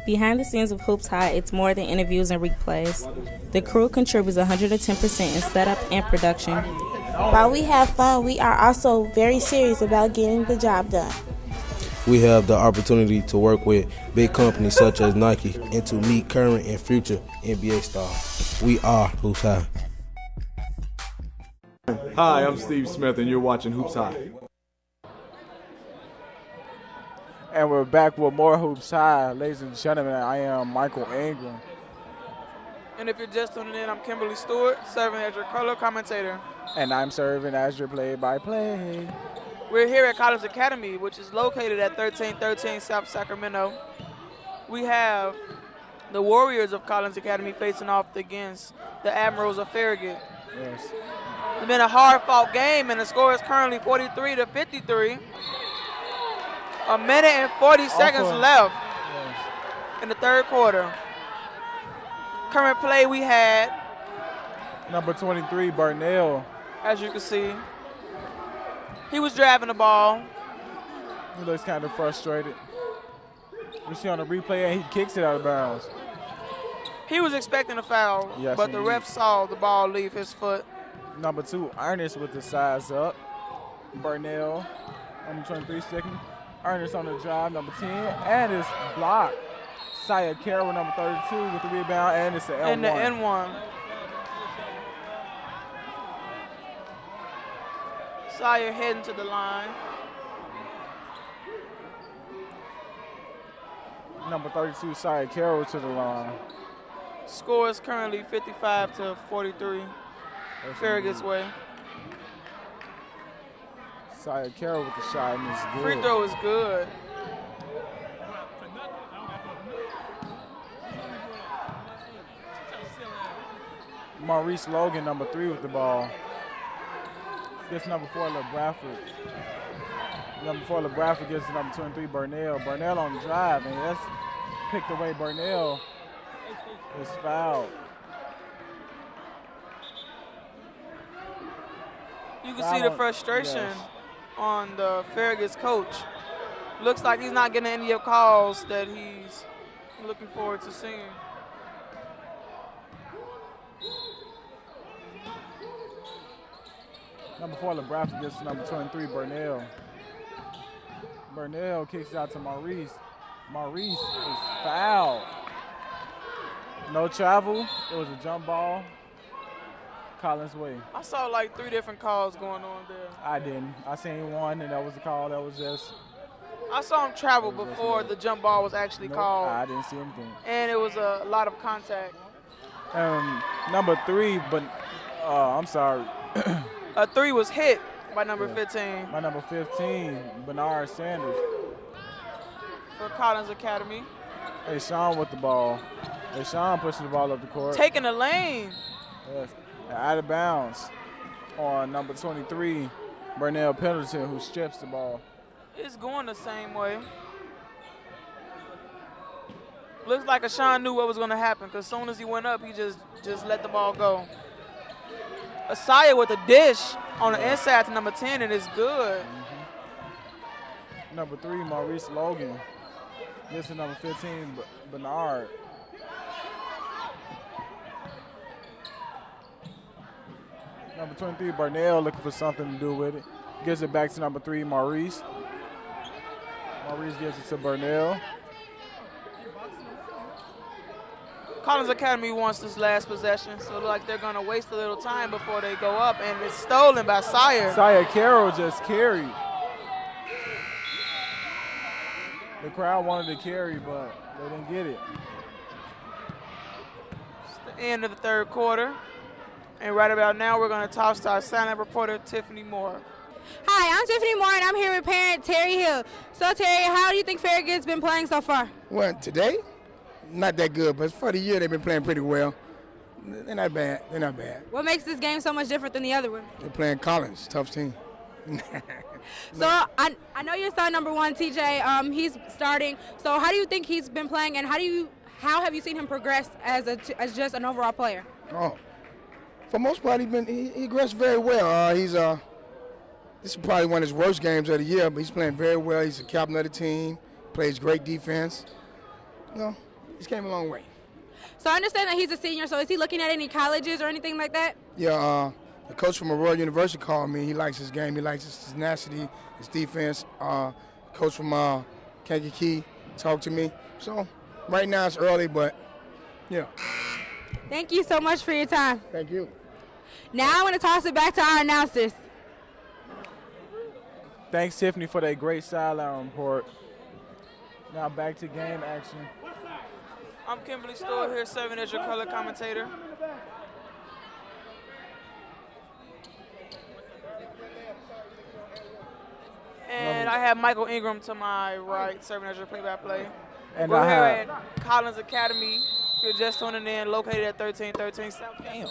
Behind the scenes of Hoops High, it's more than interviews and replays. The crew contributes 110% in setup and production. While we have fun, we are also very serious about getting the job done. We have the opportunity to work with big companies such as Nike and to meet current and future NBA stars. We are Hoops High. Hi, I'm Steve Smith, and you're watching Hoops High. And we're back with more Hoops High. Ladies and gentlemen, I am Michael Ingram. And if you're just tuning in, I'm Kimberly Stewart, serving as your color commentator. And I'm serving as your play-by-play. We're here at Collins Academy, which is located at 1313 South Sacramento. We have the Warriors of Collins Academy facing off against the Admirals of Farragut. Yes. It's been a hard-fought game, and the score is currently 43-53. A minute and 40 seconds left in the third quarter. Current play we had. Number 23, Barnell. As you can see. He was driving the ball. He looks kind of frustrated. You see on the replay, and he kicks it out of bounds. He was expecting a foul, yes, but the ref saw the ball leave his foot. Number 2, Ernest with the size up. Barnell, number 23, second. Ernest on the drive, number 10, and it's blocked. Saya Carroll, number 32, with the rebound, and it's the N1. And the N1. Saya heading to the line. Number 32, Saya Carroll to the line. Score is currently 55-43. Farragut's way. Saya Carroll with the shot, and it's good. Free throw is good. Maurice Logan, number 3, with the ball. Gets number 4, LeBradford. Number 4, LeBradford gets to number 23, Barnell. Barnell on the drive, and that's picked away. Barnell is fouled. You can see the frustration on the Farragut's coach. Looks like he's not getting any of calls that he's Looking forward to seeing. Number 4, LeBron gets to number 23, Burnell. Burnell kicks out to Maurice. Maurice is fouled. No travel. It was a jump ball. Collins' way. I saw like 3 different calls going on there. I didn't. I seen one, and that was the call. That was just. I saw him travel before the jump ball was actually called. I didn't see anything. And it was a lot of contact. Number 3, but I'm sorry. A 3 was hit by number 15. By number 15, Bernard Sanders. For Collins Academy. Hey, Sean with the ball. Hey, Sean pushing the ball up the court. Taking the lane. Yes. And out of bounds on number 23, Burnell Pendleton, who strips the ball. It's going the same way. Looks like Ashawn knew what was going to happen because as soon as he went up, he just let the ball go. Asaya with a dish on the inside to number 10, and it's good. Number 3, Maurice Logan. Gets to number 15, Bernard. Number 23, Burnell looking for something to do with it. Gives it back to number 3, Maurice. Maurice gives it to Burnell. Collins Academy wants this last possession, so like they're going to waste a little time before they go up, and it's stolen by Sire. Sire Carroll just carried. The crowd wanted to carry, but they didn't get it. It's the end of the 3rd quarter, and right about now we're going to toss to our silent reporter, Tiffany Moore. Hi, I'm Tiffany Moore, and I'm here with parent Terry Hill. So, Terry, how do you think Farragut's been playing so far? Well, today, not that good, but for the year, they've been playing pretty well. They're not bad. They're not bad. What makes this game so much different than the other one? They're playing Collins, tough team. So, I know your son, number 1, TJ, he's starting. So, how do you think he's been playing, and how have you seen him progress as just an overall player? Oh, for most part, he progressed very well. This is probably one of his worst games of the year, but he's playing very well. He's the captain of the team, plays great defense. He's came a long way. So I understand that he's a senior, so is he looking at any colleges or anything like that? Yeah, the coach from Aurora University called me. He likes his game. He likes his tenacity, his defense. Coach from Kankakee talked to me. So right now it's early, but yeah. Thank you so much for your time. Thank you. Now I want to toss it back to our announcers. Thanks, Tiffany, for that great sideline report. Now back to game action. I'm Kimberly Stewart here serving as your color commentator. And I have Michael Ingram to my right serving as your play-by-play. And we're here at Collins Academy. If you're just tuning in, located at 1313 South. Damn.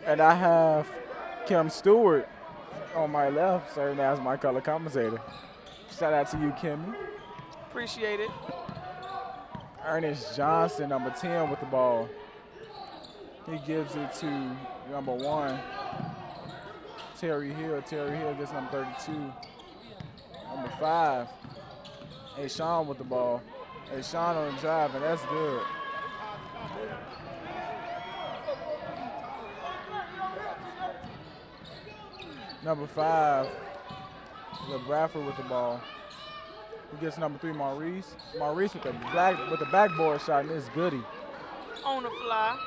And I have Kim Stewart on my left serving as my color commentator. Shout out to you, Kimmy. Appreciate it. Ernest Johnson, number 10 with the ball. He gives it to number 1, Terry Hill. Terry Hill gets number 32. Number 5, Ashawn with the ball. Ashawn on the drive, and that's good. Number 5, LeBradford with the ball. He gets number 3, Maurice. Maurice with the backboard shot, and it's goody. On the fly.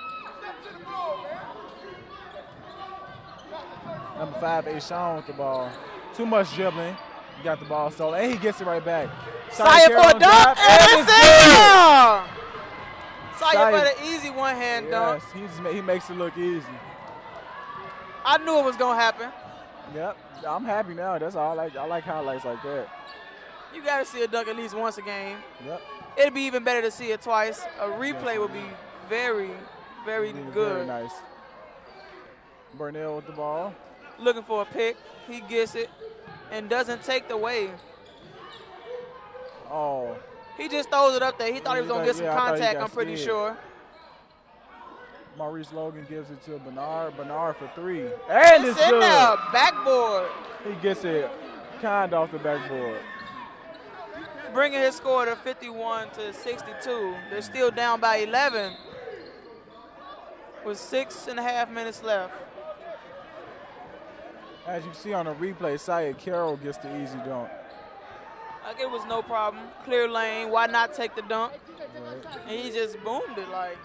Number 5, Ashawn with the ball. Too much dribbling. He got the ball stolen, and he gets it right back. Saya for a dunk, and it's in! Saya for the easy one-hand dunk. Yes, he makes it look easy. I knew it was going to happen. Yep, I'm happy now. That's all I like highlights like that. You got to see a dunk at least once a game. Yep. It'd be even better to see it twice. A replay would be very, very good. Very nice. Burnell with the ball. Looking for a pick. He gets it and doesn't take the wave. Oh. He just throws it up there. He thought he was going to get some contact, I'm pretty sure. Maurice Logan gives it to Bernard. Bernard for 3. And it's in good. There. Backboard. He gets it kind of off the backboard. bringing his score to 51-62. They're still down by 11 with 6.5 minutes left. As you see on the replay, Syed Carroll gets the easy dunk. Like it was no problem. Clear lane. Why not take the dunk? Right. And he just boomed it like.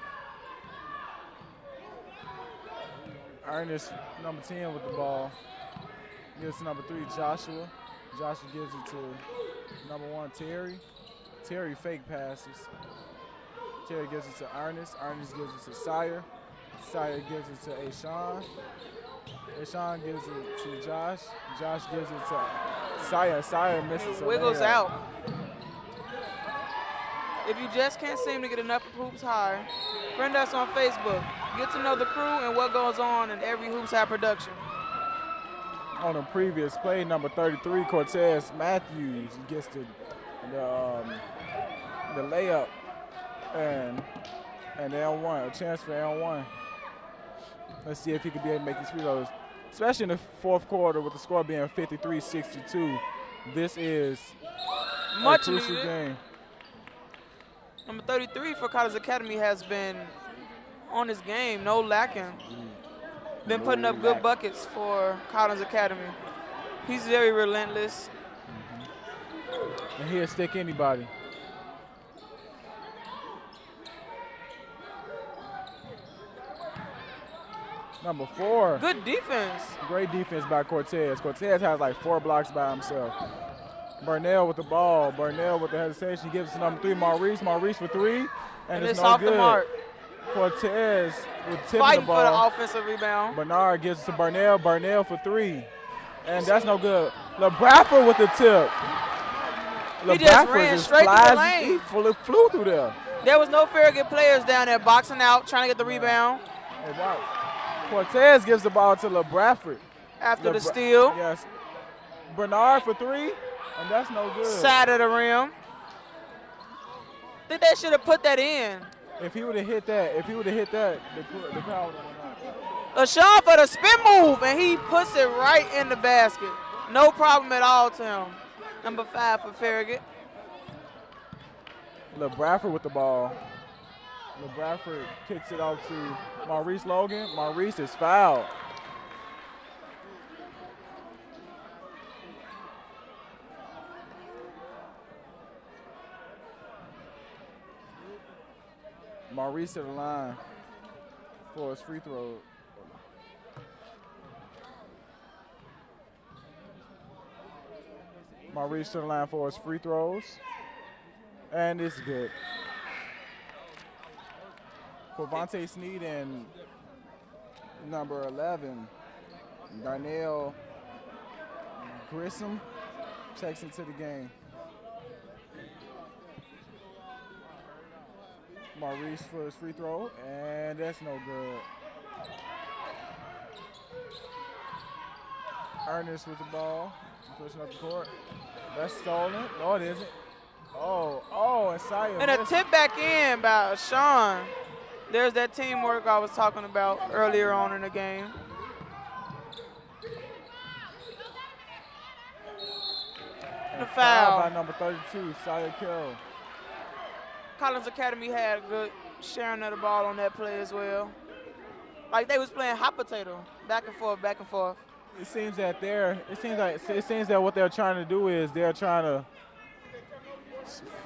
Ernest, number 10 with the ball. Gives to number 3, Joshua. Joshua gives it to number 1, Terry. Terry fake passes. Terry gives it to Ernest. Ernest gives it to Sire. Sire gives it to Ashawn. Ashawn gives it to Josh. Josh gives it to Sire. Sire misses. It wiggles out. If you just can't seem to get enough of Hoops High, friend us on Facebook. Get to know the crew and what goes on in every Hoops High production. On a previous play, number 33, Cortez Matthews gets the layup and L1, a chance for L1. Let's see if he could be able to make these free throws, especially in the fourth quarter with the score being 53-62. This is much a crucial needed game. Number 33 for Collins Academy has been on his game, no lacking. Been putting up good buckets for Collins Academy. He's very relentless. And he'll stick anybody. Number 4. Good defense. Great defense by Cortez. Cortez has like 4 blocks by himself. Burnell with the ball. Burnell with the hesitation. Gives it to number 3, Maurice. Maurice for 3. And it's no off good. the mark. Cortez with tipping Fighting the ball. for the offensive rebound. Bernard gives it to Burnell. Burnell for 3. And that's no good. LeBradford with the tip. He just ran straight through the lane. He flew through there. There was no Farragut players down there boxing out, trying to get the rebound. Hey, wow. Cortez gives the ball to LeBradford. After the steal. Yes. Bernard for 3, and that's no good. Side of the rim. Think they should have put that in. If he would have hit that, the crowd would have went out. Ashawn for the spin move, and he puts it right in the basket. No problem at all to him. Number 5 for Farragut. LeBradford with the ball. LeBradford kicks it out to Maurice Logan. Maurice is fouled. Maurice to the line for his free throw. Maurice to the line for his free throws. And it's good. For Vontae Sneed and number 11, Darnell Grissom checks into the game. Maurice for his free throw, and that's no good. Ernest with the ball, pushing up the court. That's stolen. No, it isn't. Oh, and Saya And a tip back in by Sean. There's that teamwork I was talking about earlier on in the game. The foul by number 32, Saya Kill. Collins Academy had a good sharing of the ball on that play as well. Like they was playing hot potato, back and forth, back and forth. It seems that what they're trying to do is they're trying to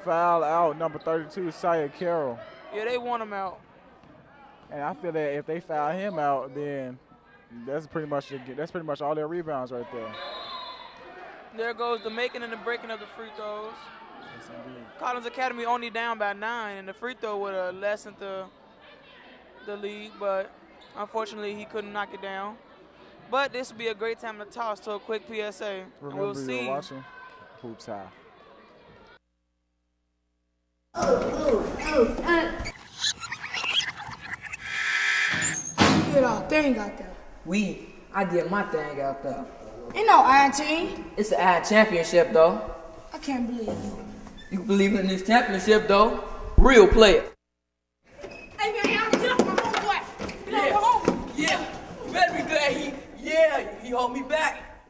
foul out number 32, Saya Carroll. Yeah, they want him out. And I feel that if they foul him out, then that's pretty much all their rebounds right there. There goes the making and the breaking of the free throws. Yes, indeed. Collins Academy only down by 9, and the free throw would have lessened the lead, but unfortunately he couldn't knock it down. But this would be a great time to toss to a quick PSA. Remember, and we'll see. You're watching Hoops High. You did our thing out there. I did my thing out there. Ain't no iron team. It's an iron championship, though. I can't believe you. You believe in this championship, though? Real player. Hey, man, get off my homeboy. Get off my homeboy. Yeah. You better be glad he hold me back.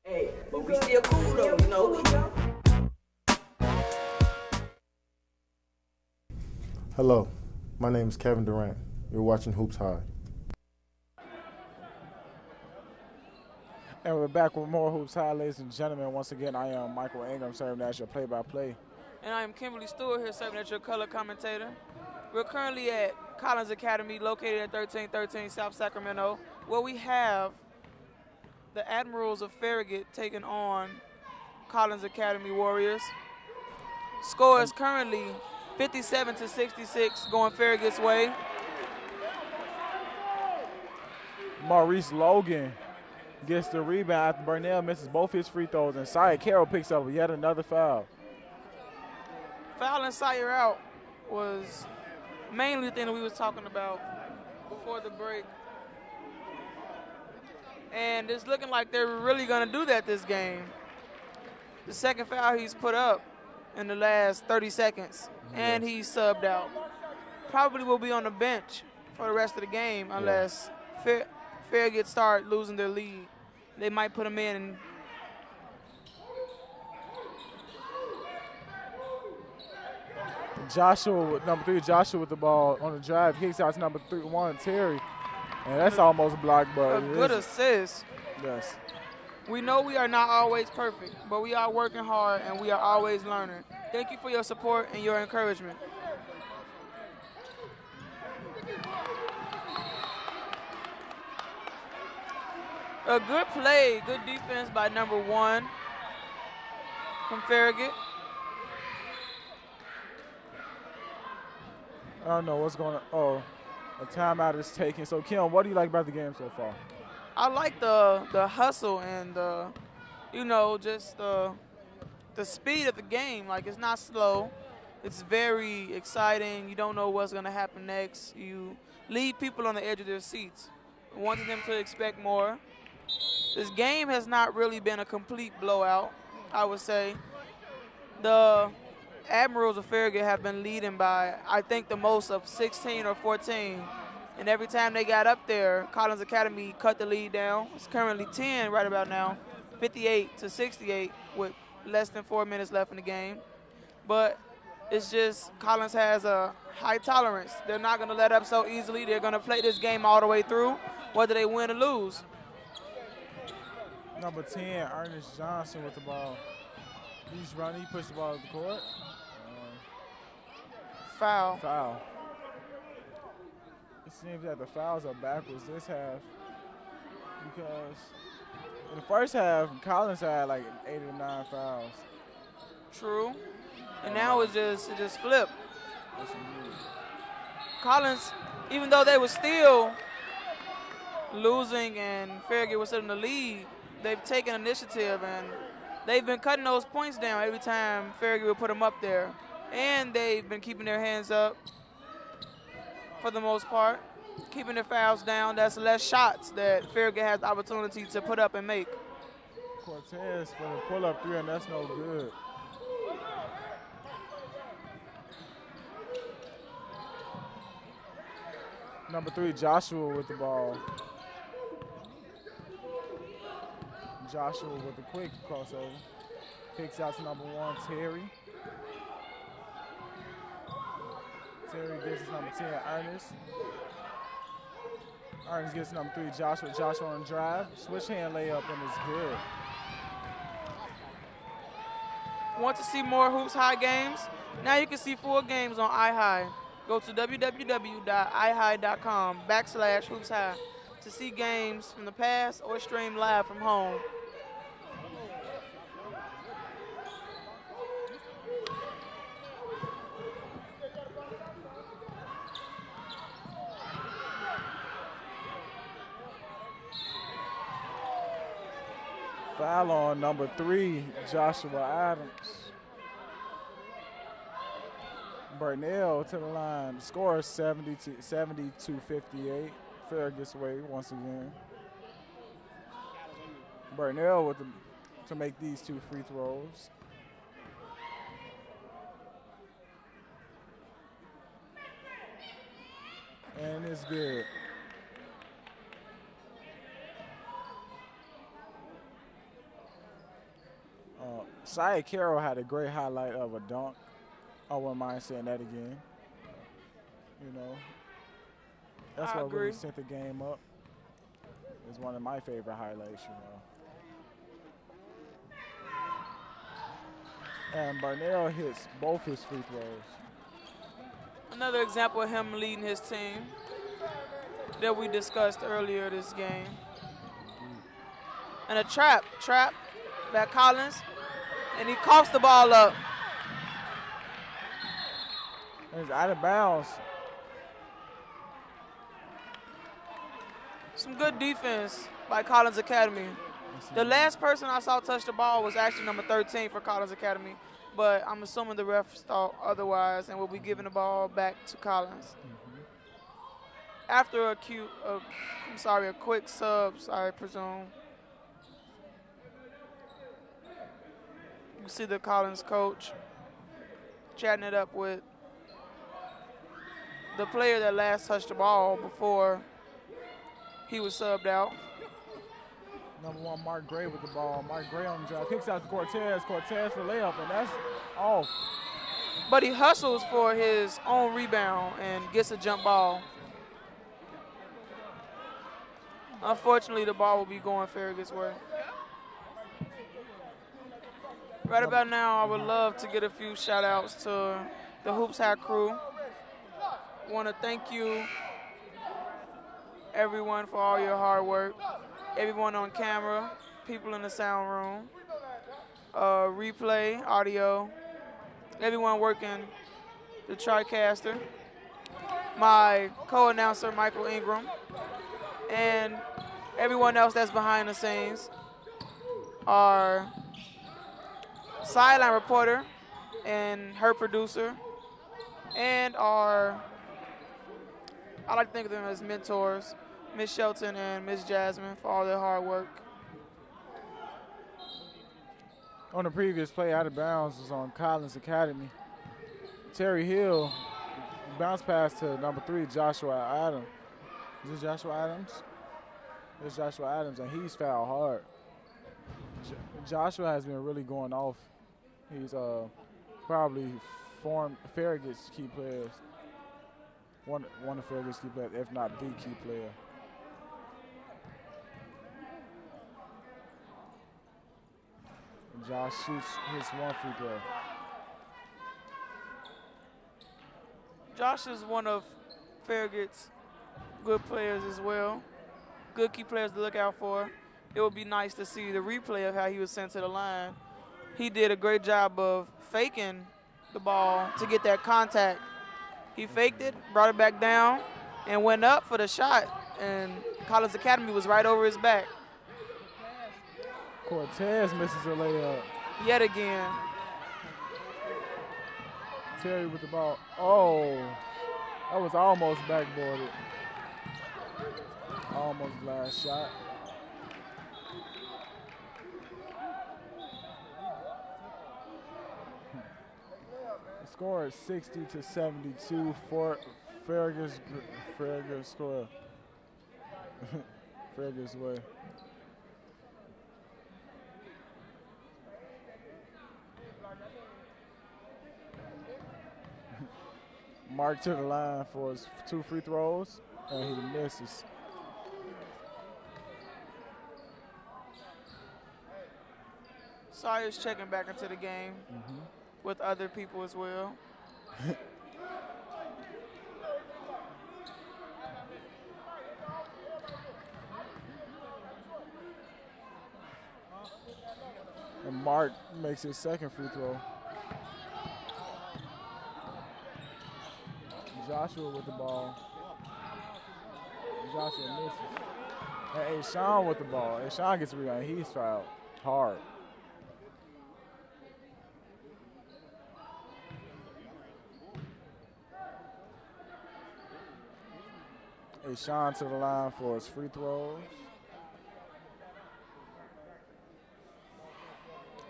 Hey, but we still cool, though, you know. Hello, my name is Kevin Durant. You're watching Hoops High. And we're back with more Hoops High, ladies and gentlemen. Once again, I am Michael Ingram, serving as your play-by-play. And I am Kimberly Stewart here, serving as your color commentator. We're currently at Collins Academy, located at 1313 South Sacramento, where we have the Admirals of Farragut taking on Collins Academy Warriors. Score is currently 57-66, going Farragut's way. Maurice Logan gets the rebound after Burnell misses both his free throws, and Syer Carroll picks up yet another foul. Fouling Syer out was mainly the thing that we was talking about before the break. And it's looking like they're really going to do that this game. The second foul he's put up in the last 30 seconds, and he's subbed out. Probably will be on the bench for the rest of the game unless Farragut start losing their lead. They might put him in. And Joshua, number 3, Joshua with the ball on the drive. Kicks out to number 1, Terry. And that's almost blocked, but a good assist. Yes. We know we are not always perfect, but we are working hard and we are always learning. Thank you for your support and your encouragement. A good play, good defense by number 1 from Farragut. I don't know what's going on. Oh, a timeout is taken. So, Kim, what do you like about the game so far? I like the hustle and just the speed of the game. Like, it's not slow. It's very exciting. You don't know what's going to happen next. You leave people on the edge of their seats, wanting them to expect more. This game has not really been a complete blowout, I would say. The Admirals of Farragut have been leading by, I think, the most of 16 or 14. And every time they got up there, Collins Academy cut the lead down. It's currently 10 right about now, 58-68 with less than 4 minutes left in the game. But it's just Collins has a high tolerance. They're not going to let up so easily. They're going to play this game all the way through, whether they win or lose. Number 10, Ernest Johnson with the ball. He's running. He pushed the ball to the court. Foul. Foul. It seems that the fouls are backwards this half because in the first half, Collins had like 8 or 9 fouls. True. And now it just flipped. Collins, even though they were still losing and Farragut was still in the lead, they've taken initiative and they've been cutting those points down every time Farragut will put them up there. And they've been keeping their hands up for the most part, keeping their fouls down. That's less shots that Farragut has the opportunity to put up and make. Cortez for the pull-up 3, and that's no good. Number 3, Joshua with the ball. Joshua with a quick crossover. Kicks out to number 1, Terry. Terry gives us number 10, Ernest. Ernest gets number 3, Joshua. Joshua on drive. Switch hand layup, and it's good. Want to see more Hoops High games? Now you can see full games on iHigh. Go to www.ihigh.com/Hoops High to see games from the past or stream live from home. Foul on number 3, Joshua Adams. Burnell to the line. Score is 70-58. Farragut's way once again. Burnell with to make these 2 free throws. And it's good. Syer Carroll had a great highlight of a dunk. I wouldn't mind saying that again. You know, that's I what agree. really set the game up. It's one of my favorite highlights, you know. And Barnell hits both his free throws. Another example of him leading his team that we discussed earlier this game. And a trap by Collins, and he coughs the ball up. And it's out of bounds. Some good defense by Collins Academy. The last person I saw touch the ball was actually number 13 for Collins Academy, but I'm assuming the refs thought otherwise and will be giving the ball back to Collins. After a quick subs, I presume. You see the Collins coach chatting it up with the player that last touched the ball before he was subbed out. Number 1, Mark Gray with the ball. Mark Gray on the drive. Kicks out to Cortez. Cortez for layup, and that's off. But he hustles for his own rebound and gets a jump ball. Unfortunately, the ball will be going Farragut's way. Right about now, I would love to get a few shout-outs to the Hoops High crew. Want to thank you, everyone, for all your hard work. Everyone on camera, people in the sound room, replay, audio, everyone working the TriCaster, my co-announcer, Michael Ingram, and everyone else that's behind the scenes, our sideline reporter and her producer, and I like to think of them as mentors, Miss Shelton and Miss Jasmine, for all their hard work. On the previous play, out of bounds was on Collins Academy. Terry Hill bounce pass to number 3, Joshua Adams. Is this Joshua Adams? It's Joshua Adams, and he's fouled hard. Joshua has been really going off. He's probably formed Farragut's key players. One of Farragut's key players, if not the key player. Josh shoots his 1 free throw. Josh is one of Farragut's good players as well. Good key players to look out for. It would be nice to see the replay of how he was sent to the line. He did a great job of faking the ball to get that contact. He faked it, brought it back down, and went up for the shot, and Collins Academy was right over his back. Cortez misses a layup. Yet again. Terry with the ball. Oh, that was almost backboarded. Almost last shot. The score is 60-72 for Farragut's score. Farragut's way. Mark to the line for his 2 free throws, and he misses. Sawyer's checking back into the game with other people as well. And Mark makes his 2nd free throw. Joshua with the ball. Joshua misses. And Ashawn with the ball. Ashawn gets a rebound. He's fouled hard. Ashawn to the line for his free throws.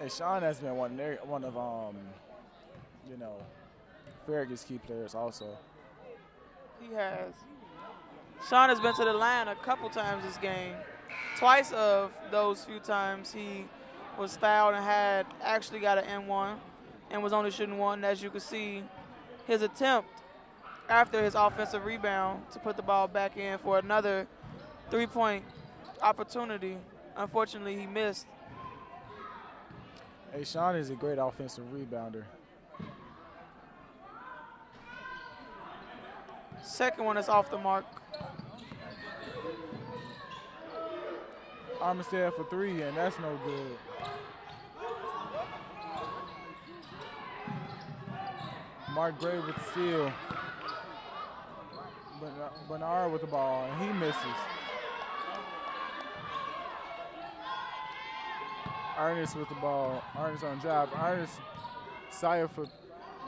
Ashawn has been one of Farragut's key players also. He has. Sean has been to the line a couple times this game. Twice of those few times he was fouled and had actually got an N1 and was only shooting 1. As you can see, his attempt after his offensive rebound to put the ball back in for another three-point opportunity. Unfortunately, he missed. Hey, Sean is a great offensive rebounder. Second one is off the mark. Armstead for three, and that's no good. Mark Gray with the steal. Bernard with the ball, and he misses. Ernest with the ball. Ernest on drive. Ernest, Sire for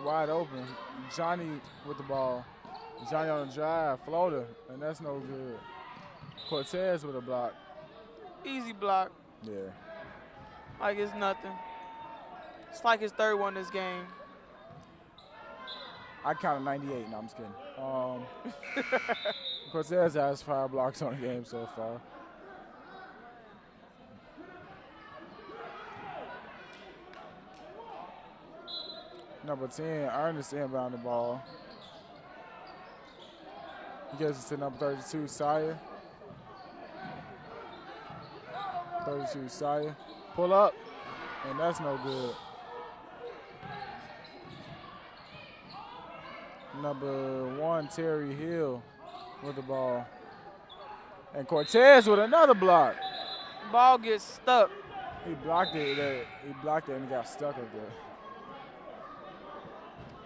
wide open. Johnny with the ball. Johnny on the drive, floater, and that's no good. Cortez with a block. Easy block. Yeah. Like it's nothing. It's like his third one this game. I counted 98. No, I'm just kidding. Cortez has 5 blocks on the game so far. Number 10, Ernest inbound the ball. He gives it to number 32, Sire. 32, Sire. Pull up, and that's no good. Number 1, Terry Hill with the ball. And Cortez with another block. Ball gets stuck. He blocked it and he got stuck up there.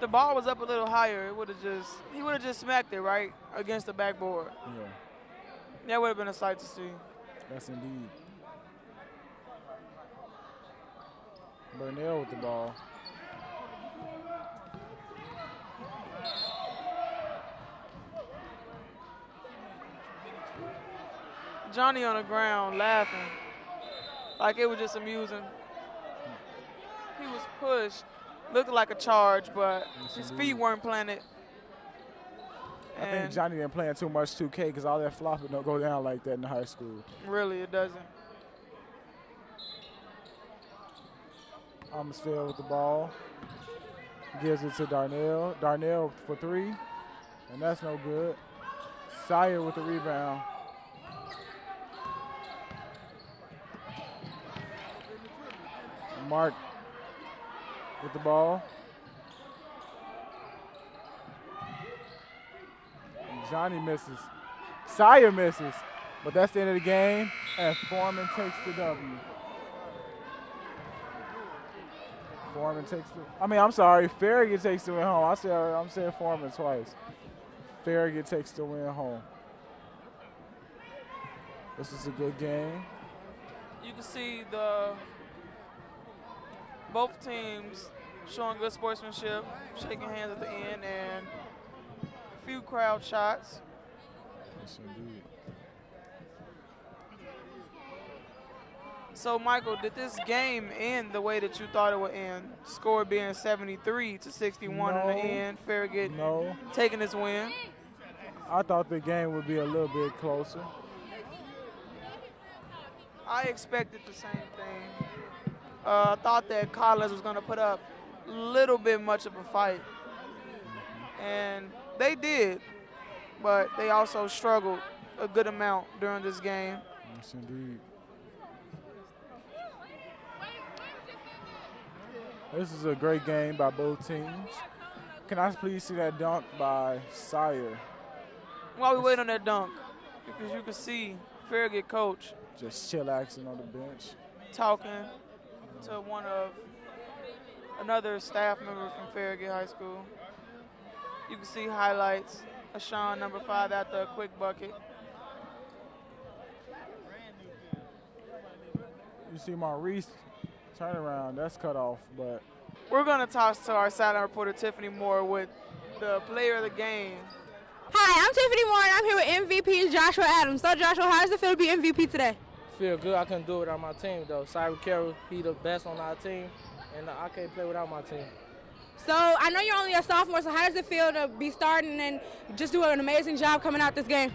The ball was up a little higher. He would have just smacked it right against the backboard. Yeah. That would have been a sight to see. Yes, indeed. Burnell with the ball. Johnny on the ground laughing like it was just amusing. He was pushed. Looked like a charge, but his feet weren't planted. I think Johnny didn't play too much 2K because all that flopping don't go down like that in high school. Really, it doesn't. Armstead with the ball. Gives it to Darnell. Darnell for 3, and that's no good. Sire with the rebound. Mark with the ball. Johnny misses. Sire misses, but that's the end of the game, and Foreman takes the W. Farragut takes the win home. I'm saying Foreman twice. Farragut takes the win home. This is a good game. You can see both teams showing good sportsmanship, shaking hands at the end, and a few crowd shots. Yes, indeed. So, Michael, did this game end the way that you thought it would end? Score being 73-61 in the end. Farragut taking his win. I thought the game would be a little bit closer. I expected the same thing. I thought that Collins was going to put up a little bit much of a fight. And they did, but they also struggled a good amount during this game. Yes, indeed. This is a great game by both teams. Can I please see that dunk by Sire? While we wait on that dunk, because you can see Farragut coach just chillaxing on the bench, talking to another staff member from Farragut High School. You can see highlights of Sean, number 5, after a quick bucket. You see Maurice turnaround, that's cut off, but we're going to toss to our sideline reporter Tiffany Moore with the player of the game. Hi, I'm Tiffany Moore, and I'm here with MVP Joshua Adams. So, Joshua, how does it feel to be MVP today? Feel good. I couldn't do it without my team, though. Cyrus Carroll, he the best on our team, and I can't play without my team. So, I know you're only a sophomore, so how does it feel to be starting and just do an amazing job coming out this game?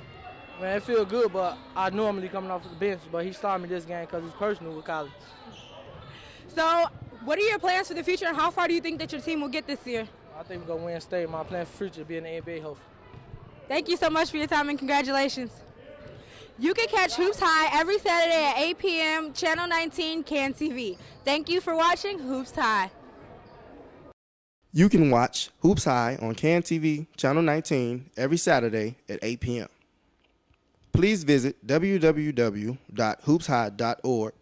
Man, it feels good, but I normally coming off the bench, but he started me this game because it's personal with Collins. So, what are your plans for the future, and how far do you think that your team will get this year? I think we're going to win state. My plan for future is being in the NBA, hopefully. Thank you so much for your time and congratulations. You can catch Hoops High every Saturday at 8 p.m. Channel 19 CAN TV. Thank you for watching Hoops High. You can watch Hoops High on CAN TV Channel 19 every Saturday at 8 p.m. Please visit www.hoopshigh.org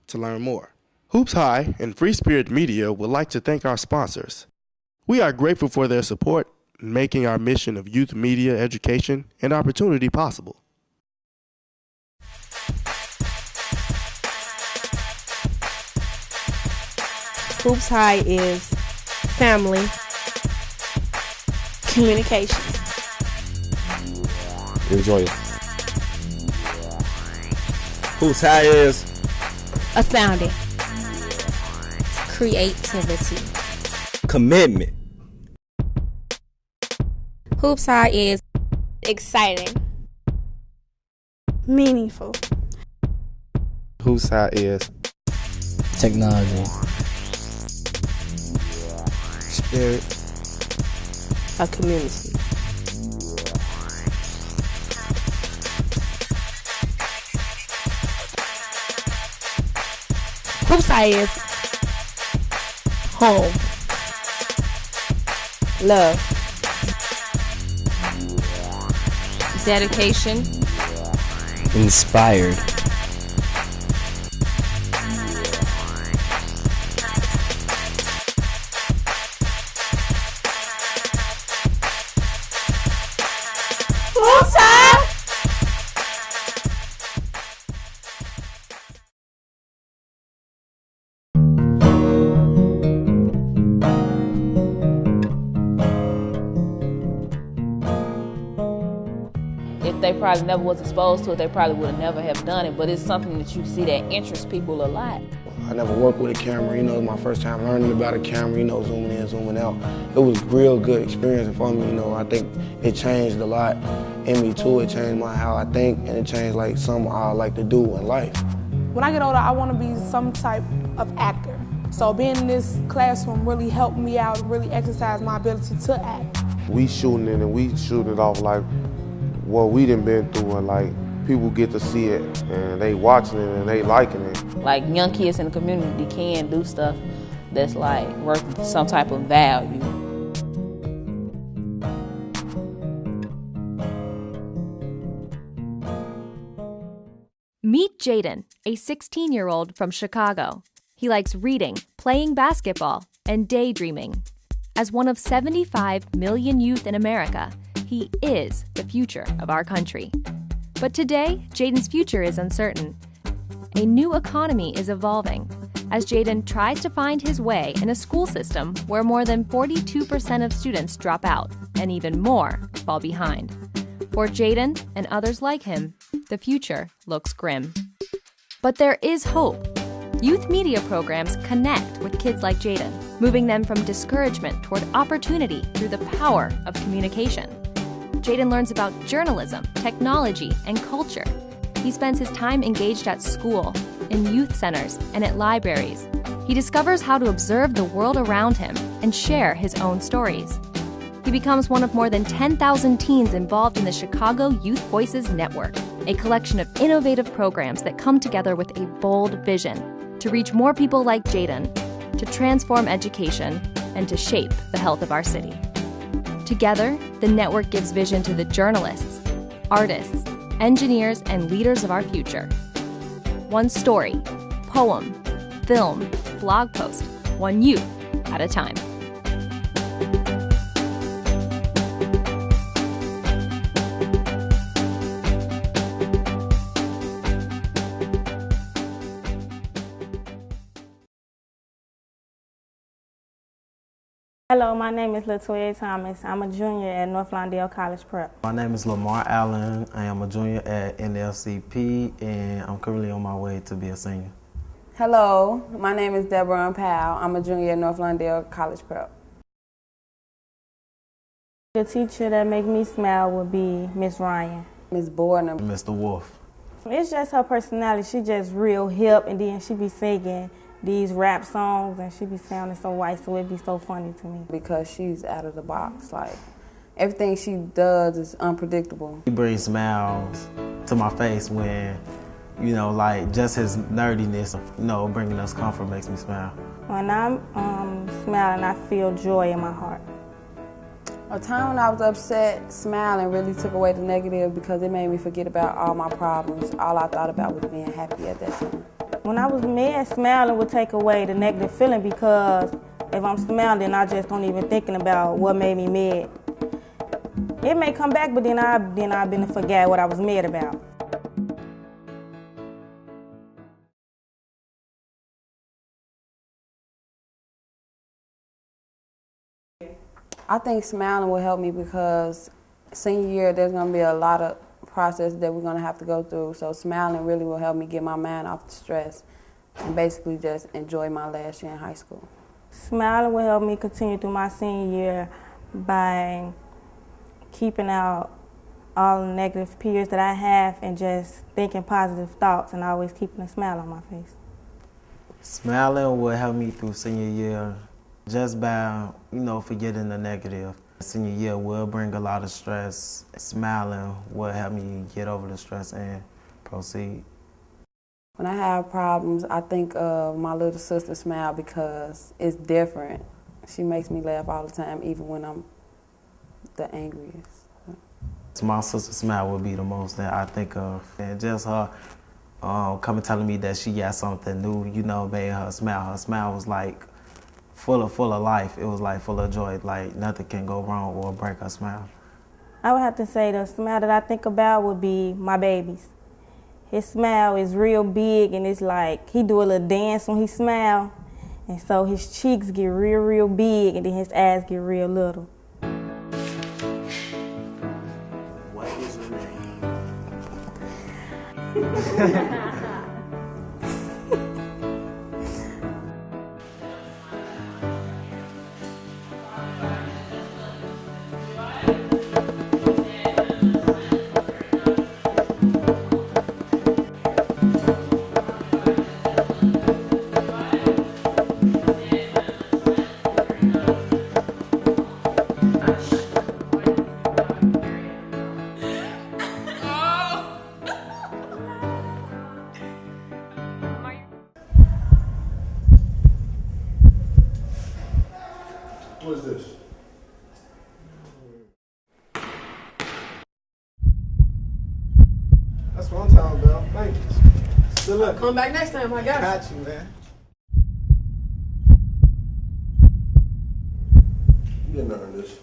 to learn more. Hoops High and Free Spirit Media would like to thank our sponsors. We are grateful for their support in making our mission of youth media education and opportunity possible. Hoops High is family, communication. Enjoy it. Hoops High is astounding, creativity, commitment. Hoops High is exciting, meaningful. Hoops High is technology, spirit, a community. Hoops High is home, love, dedication, inspired, Hoops High. If they probably never was exposed to it, they probably would have never have done it, but it's something that you see that interests people a lot. I never worked with a camera, it was my first time learning about a camera, zooming in, zooming out. It was a real good experience for me, I think it changed a lot in me too. It changed how I think, and it changed something I like to do in life. When I get older, I want to be some type of actor. So being in this classroom really helped me out, really exercise my ability to act. We shooting it and we shoot it off like what we done been through, and people get to see it and they watching it and they liking it. Like young kids in the community can do stuff that's worth some type of value. Meet Jaden, a 16-year-old from Chicago. He likes reading, playing basketball, and daydreaming. As one of 75 million youth in America, he is the future of our country. But today, Jaden's future is uncertain. A new economy is evolving as Jaden tries to find his way in a school system where more than 42% of students drop out and even more fall behind. For Jaden and others like him, the future looks grim. But there is hope. Youth media programs connect with kids like Jaden, moving them from discouragement toward opportunity through the power of communication. Jaden learns about journalism, technology, and culture. He spends his time engaged at school, in youth centers, and at libraries. He discovers how to observe the world around him and share his own stories. He becomes one of more than 10,000 teens involved in the Chicago Youth Voices Network, a collection of innovative programs that come together with a bold vision to reach more people like Jaden, to transform education, and to shape the health of our city. Together, the network gives vision to the journalists, artists, engineers, and leaders of our future. One story, poem, film, blog post, one youth at a time. Hello, my name is Latoya Thomas. I'm a junior at North Lawndale College Prep. My name is Lamar Allen. I am a junior at NLCP, and I'm currently on my way to be a senior. Hello, my name is Deborah Powell. I'm a junior at North Lawndale College Prep. The teacher that make me smile would be Miss Ryan. Miss Borden. Mr. Wolf. It's just her personality. She just real hip, and then she be singing these rap songs, and she be sounding so white, so it be so funny to me. Because she's out of the box. Like, everything she does is unpredictable. He brings smiles to my face when, you know, like just his nerdiness, you know, bringing us comfort makes me smile. When I'm smiling, I feel joy in my heart. A time when I was upset, smiling really took away the negative because it made me forget about all my problems. All I thought about was being happy at that time. When I was mad, smiling would take away the negative feeling because if I'm smiling, I just don't even thinking about what made me mad. It may come back, but then I been to forget what I was mad about. I think smiling will help me because senior year there's going to be a lot of process that we're going to have to go through. So smiling really will help me get my mind off the stress and basically just enjoy my last year in high school. Smiling will help me continue through my senior year by keeping out all the negative periods that I have and just thinking positive thoughts and always keeping a smile on my face. Smiling will help me through senior year just by, you know, forgetting the negative. Senior year will bring a lot of stress. Smiling will help me get over the stress and proceed. When I have problems, I think of my little sister Smile because it's different. She makes me laugh all the time, even when I'm the angriest. My sister Smile would be the most that I think of. And just her coming telling me that she got something new, you know, made her smile. Her smile was like full of life. It was like full of joy. Like nothing can go wrong or break her smile. I would have to say the smile that I think about would be my baby's. His smile is real big and it's like he do a little dance when he smile. And so his cheeks get real big and then his eyes get real little. What is your name? What is this? That's what I'm talking about. Thank you. Good luck. Come back next time, I got Got you, man. You didn't earn this.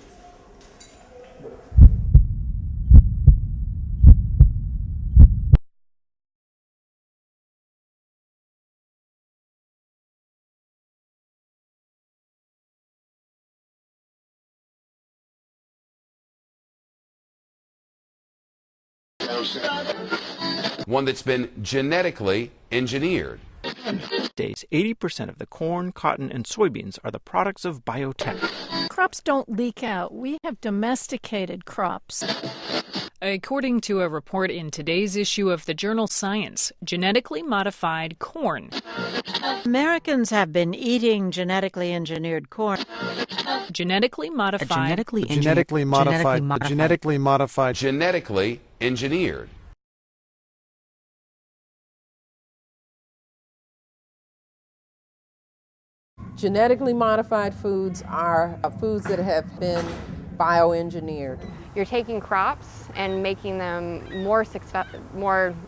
One that's been genetically engineered. Days, 80% of the corn, cotton, and soybeans are the products of biotech. Crops don't leak out. We have domesticated crops. According to a report in today's issue of the journal Science, genetically modified corn. Americans have been eating genetically engineered corn. Genetically modified. Genetically engineered. Genetically modified foods are foods that have been bioengineered. You're taking crops and making them more,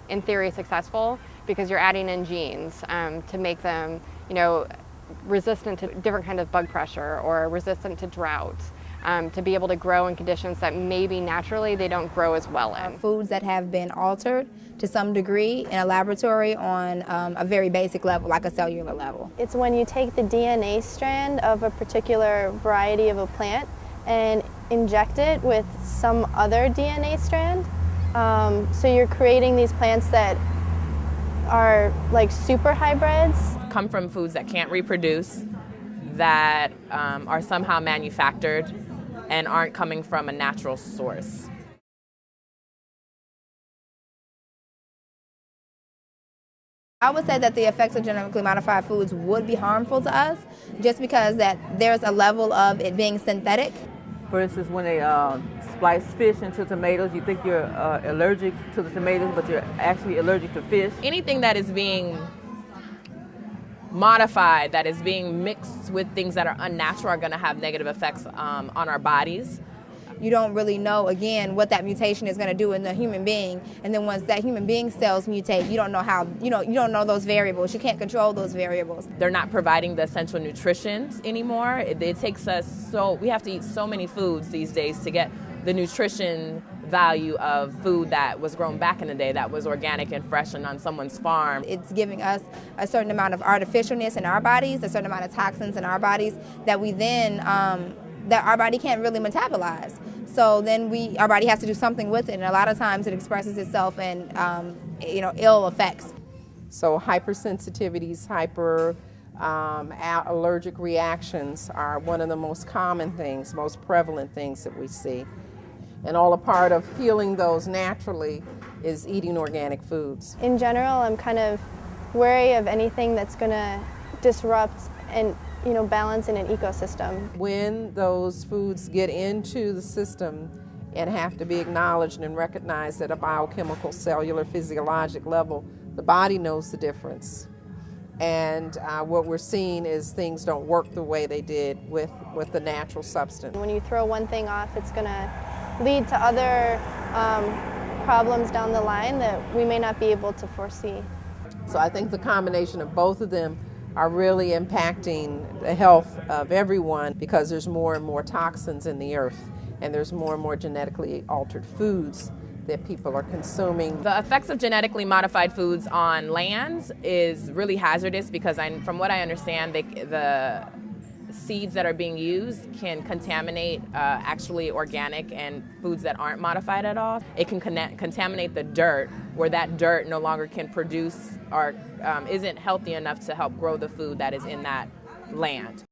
in theory, successful because you're adding in genes to make them, you know, resistant to different kinds of bug pressure or resistant to drought, to be able to grow in conditions that maybe naturally they don't grow as well in. Foods that have been altered to some degree in a laboratory on a very basic level, like a cellular level. It's when you take the DNA strand of a particular variety of a plant and inject it with some other DNA strand. So you're creating these plants that are like super hybrids. Come from foods that can't reproduce, that are somehow manufactured and aren't coming from a natural source. I would say that the effects of genetically modified foods would be harmful to us just because that there's a level of it being synthetic. For instance, when they splice fish into tomatoes, you think you're allergic to the tomatoes, but you're actually allergic to fish. Anything that is being modified, that is being mixed with things that are unnatural, are going to have negative effects on our bodies. You don't really know, again, what that mutation is going to do in the human being. And then once that human being cells mutate, you don't know how, you don't know those variables. You can't control those variables. They're not providing the essential nutrition anymore. It takes us we have to eat so many foods these days to get the nutrition value of food that was grown back in the day, that was organic and fresh and on someone's farm. It's giving us a certain amount of artificialness in our bodies, a certain amount of toxins in our bodies that we then, that our body can't really metabolize. So then our body has to do something with it, and a lot of times it expresses itself in, ill effects. So hypersensitivities, allergic reactions are one of the most common things, most prevalent things that we see. And all a part of healing those naturally is eating organic foods. In general, I'm kind of wary of anything that's going to disrupt and balance in an ecosystem. When those foods get into the system and have to be acknowledged and recognized at a biochemical, cellular, physiologic level, the body knows the difference. And what we're seeing is things don't work the way they did with the natural substance. When you throw one thing off, it's going to lead to other problems down the line that we may not be able to foresee. So I think the combination of both of them are really impacting the health of everyone because there's more and more toxins in the earth and there's more and more genetically altered foods that people are consuming. The effects of genetically modified foods on lands is really hazardous because from what I understand, the seeds that are being used can contaminate actually organic and foods that aren't modified at all. It can contaminate the dirt where that dirt no longer can produce or isn't healthy enough to help grow the food that is in that land.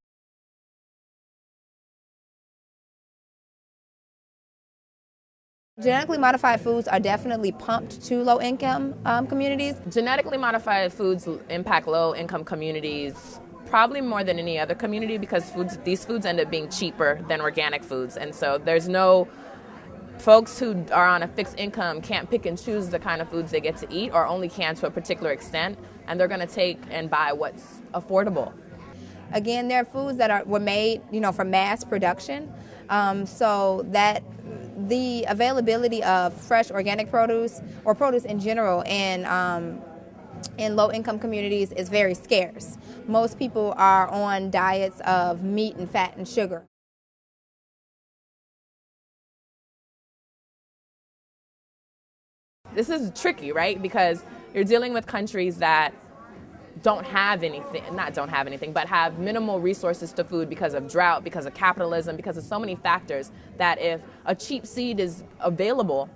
Genetically modified foods are definitely pumped to low-income communities. Genetically modified foods impact low-income communities probably more than any other community because these foods end up being cheaper than organic foods. And so there's no folks who are on a fixed income can't pick and choose the kind of foods they get to eat or only can to a particular extent. And they're going to take and buy what's affordable. Again, there are foods that were made, for mass production. So that the availability of fresh organic produce or produce in general in low-income communities is very scarce. Most people are on diets of meat and fat and sugar. This is tricky, right? Because you're dealing with countries that but have minimal resources to food because of drought, because of capitalism, because of so many factors that if a cheap seed is available,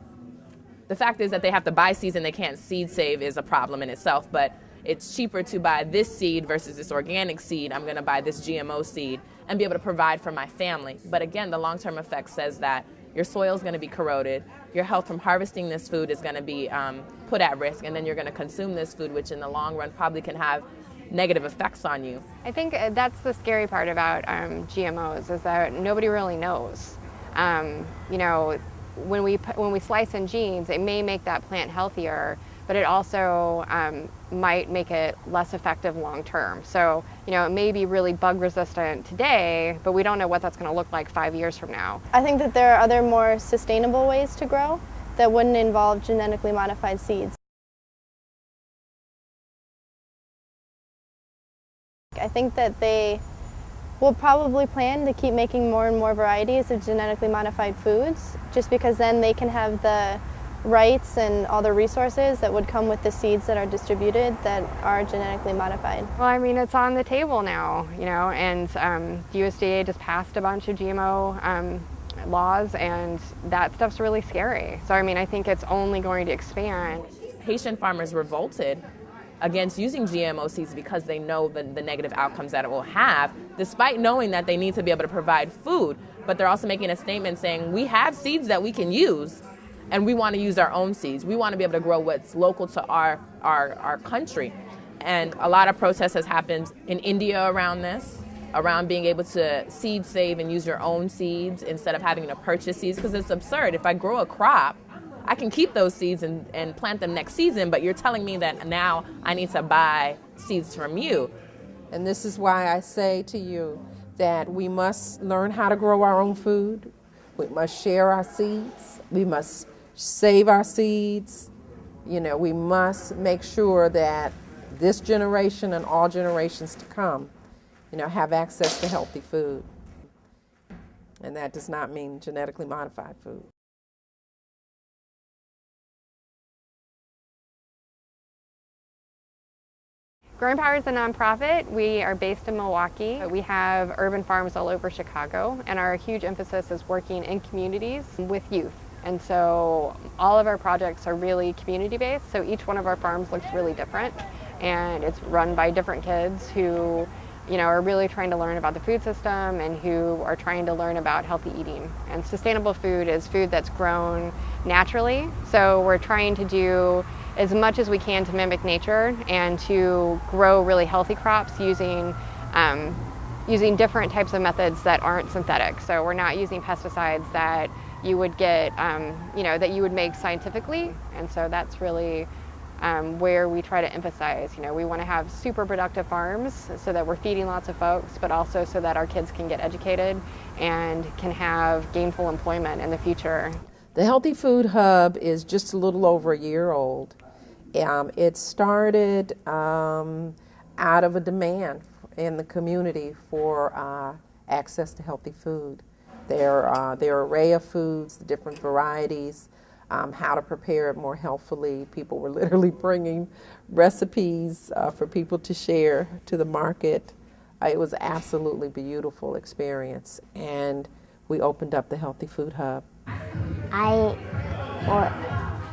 the fact is that they have to buy seeds and they can't seed save is a problem in itself, but it's cheaper to buy this seed versus this organic seed. I'm going to buy this GMO seed and be able to provide for my family. But again, the long-term effect says that your soil is going to be corroded, your health from harvesting this food is going to be put at risk, and then you're going to consume this food, which in the long run probably can have negative effects on you. I think that's the scary part about GMOs is that nobody really knows. When we slice in genes, it may make that plant healthier, but it also might make it less effective long term. So, it may be really bug resistant today, but we don't know what that's going to look like 5 years from now. I think that there are other more sustainable ways to grow that wouldn't involve genetically modified seeds. I think that they will probably plan to keep making more and more varieties of genetically modified foods, just because then they can have the rights and all the resources that would come with the seeds that are distributed that are genetically modified. Well, I mean, it's on the table now, and the USDA just passed a bunch of GMO laws, and that stuff's really scary. So, I mean, I think it's only going to expand. Haitian farmers revolted against using GMO seeds because they know the negative outcomes that it will have, despite knowing that they need to be able to provide food. But they're also making a statement saying, we have seeds that we can use, and we want to use our own seeds. We want to be able to grow what's local to our country. And a lot of protest has happened in India around this, around being able to seed save and use your own seeds instead of having to purchase seeds, because it's absurd. If I grow a crop, I can keep those seeds and plant them next season, but you're telling me that now I need to buy seeds from you. And this is why I say to you that we must learn how to grow our own food. We must share our seeds. We must save our seeds. You know, we must make sure that this generation and all generations to come, you know, have access to healthy food. And that does not mean genetically modified food. Growing Power is a nonprofit. We are based in Milwaukee. We have urban farms all over Chicago, and our huge emphasis is working in communities with youth. And so all of our projects are really community-based, so each one of our farms looks really different, and it's run by different kids who, you know, are really trying to learn about the food system and who are trying to learn about healthy eating. And sustainable food is food that's grown naturally, so we're trying to do as much as we can to mimic nature and to grow really healthy crops using different types of methods that aren't synthetic. So we're not using pesticides that you would get, you know, that you would make scientifically. And so that's really where we try to emphasize, you know, we want to have super productive farms so that we're feeding lots of folks, but also so that our kids can get educated and can have gainful employment in the future. The Healthy Food Hub is just a little over a year old. It started out of a demand in the community for access to healthy food. Their array of foods, the different varieties, how to prepare it more healthfully. People were literally bringing recipes for people to share to the market. It was an absolutely beautiful experience, and we opened up the Healthy Food Hub. I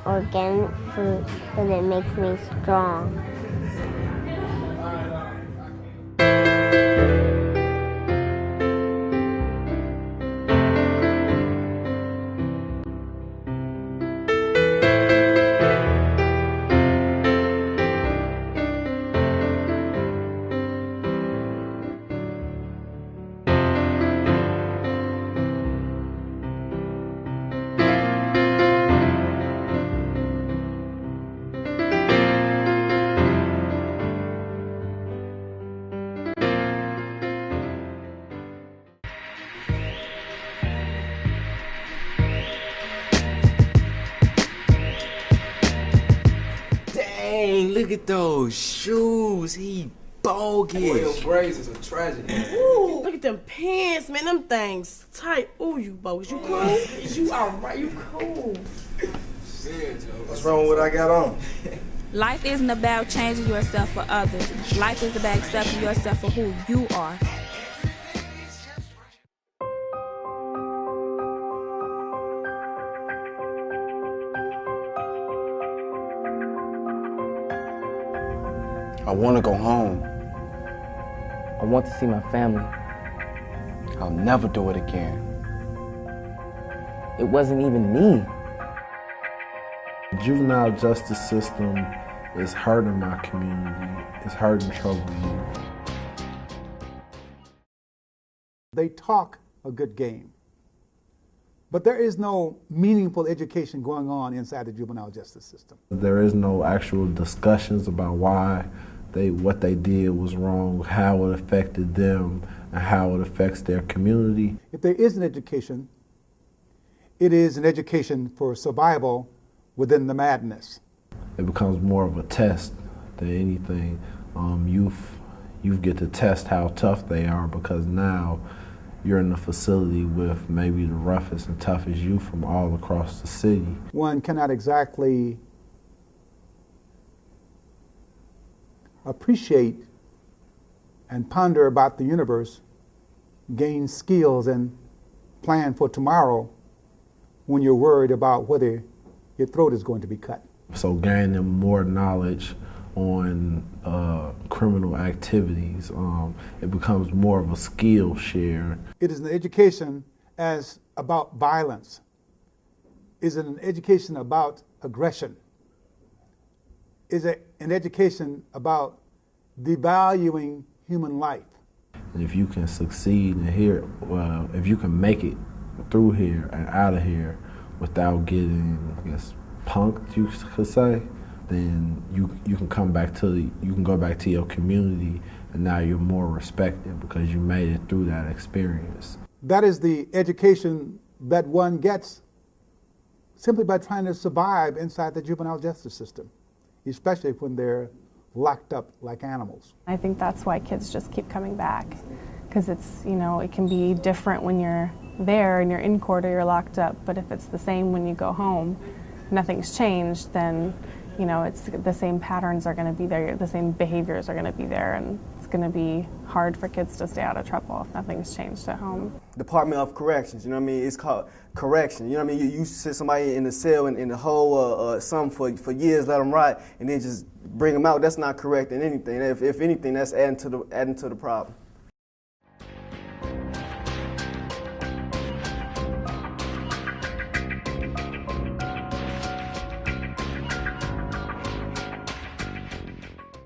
organic food because it makes me strong. Dang, look at those shoes. He bogus. Boy, your braids is a tragedy. Ooh, look at them pants, man. Them things tight. Ooh, you bogus. You cool? You alright? You cool? What's wrong with what I got on? Life isn't about changing yourself for others. Life is about accepting yourself for who you are. I want to go home. I want to see my family. I'll never do it again. It wasn't even me. The juvenile justice system is hurting my community. It's hurting troubled youth. They talk a good game, but there is no meaningful education going on inside the juvenile justice system. There is no actual discussions about why what they did was wrong, how it affected them, and how it affects their community. If there is an education, it is an education for survival within the madness. It becomes more of a test than anything. Youth get to test how tough they are because now you're in a facility with maybe the roughest and toughest youth from all across the city. One cannot exactly appreciate and ponder about the universe, gain skills and plan for tomorrow when you're worried about whether your throat is going to be cut. So gaining more knowledge on criminal activities, it becomes more of a skill share. It is an education as about violence. Is it an education about aggression? Is it an education about devaluing human life. And if you can succeed in here, well, if you can make it through here and out of here without getting, I guess, punked, you could say, then you can come back to you can go back to your community, and now you're more respected because you made it through that experience. That is the education that one gets simply by trying to survive inside the juvenile justice system, especially when they're locked up like animals. I think that's why kids just keep coming back, because it's, you know, it can be different when you're there and you're in court or you're locked up, but if it's the same when you go home, nothing's changed, then, you know, it's the same patterns are going to be there, the same behaviors are going to be there, and it's going to be hard for kids to stay out of trouble if nothing's changed at home. Department of Corrections, you know what I mean? It's called correction. You know what I mean? You sit somebody in the cell in the hole something for years, let them rot, and then just bring them out. That's not correcting anything. If anything, that's adding to the problem.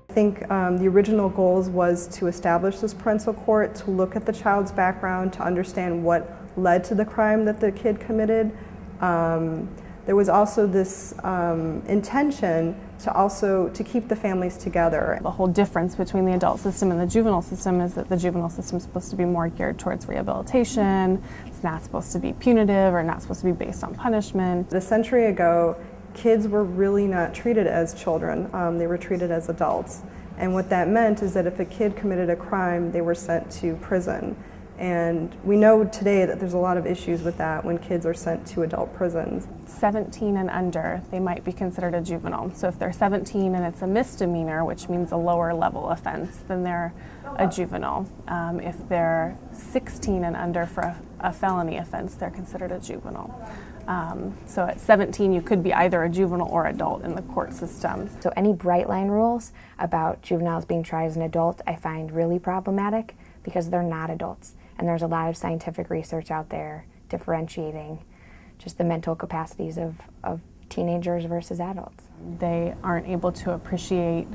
I think the original goals was to establish this parental court, to look at the child's background, to understand what led to the crime that the kid committed. There was also this intention to keep the families together. The whole difference between the adult system and the juvenile system is that the juvenile system is supposed to be more geared towards rehabilitation. It's not supposed to be punitive or not supposed to be based on punishment. A century ago, kids were really not treated as children. They were treated as adults. And what that meant is that if a kid committed a crime, they were sent to prison. And we know today that there's a lot of issues with that when kids are sent to adult prisons. 17 and under, they might be considered a juvenile. So if they're 17 and it's a misdemeanor, which means a lower level offense, then they're a juvenile. If they're 16 and under for a felony offense, they're considered a juvenile. So at 17, you could be either a juvenile or adult in the court system. So any bright line rules about juveniles being tried as an adult, I find really problematic because they're not adults. And there's a lot of scientific research out there differentiating just the mental capacities of teenagers versus adults. They aren't able to appreciate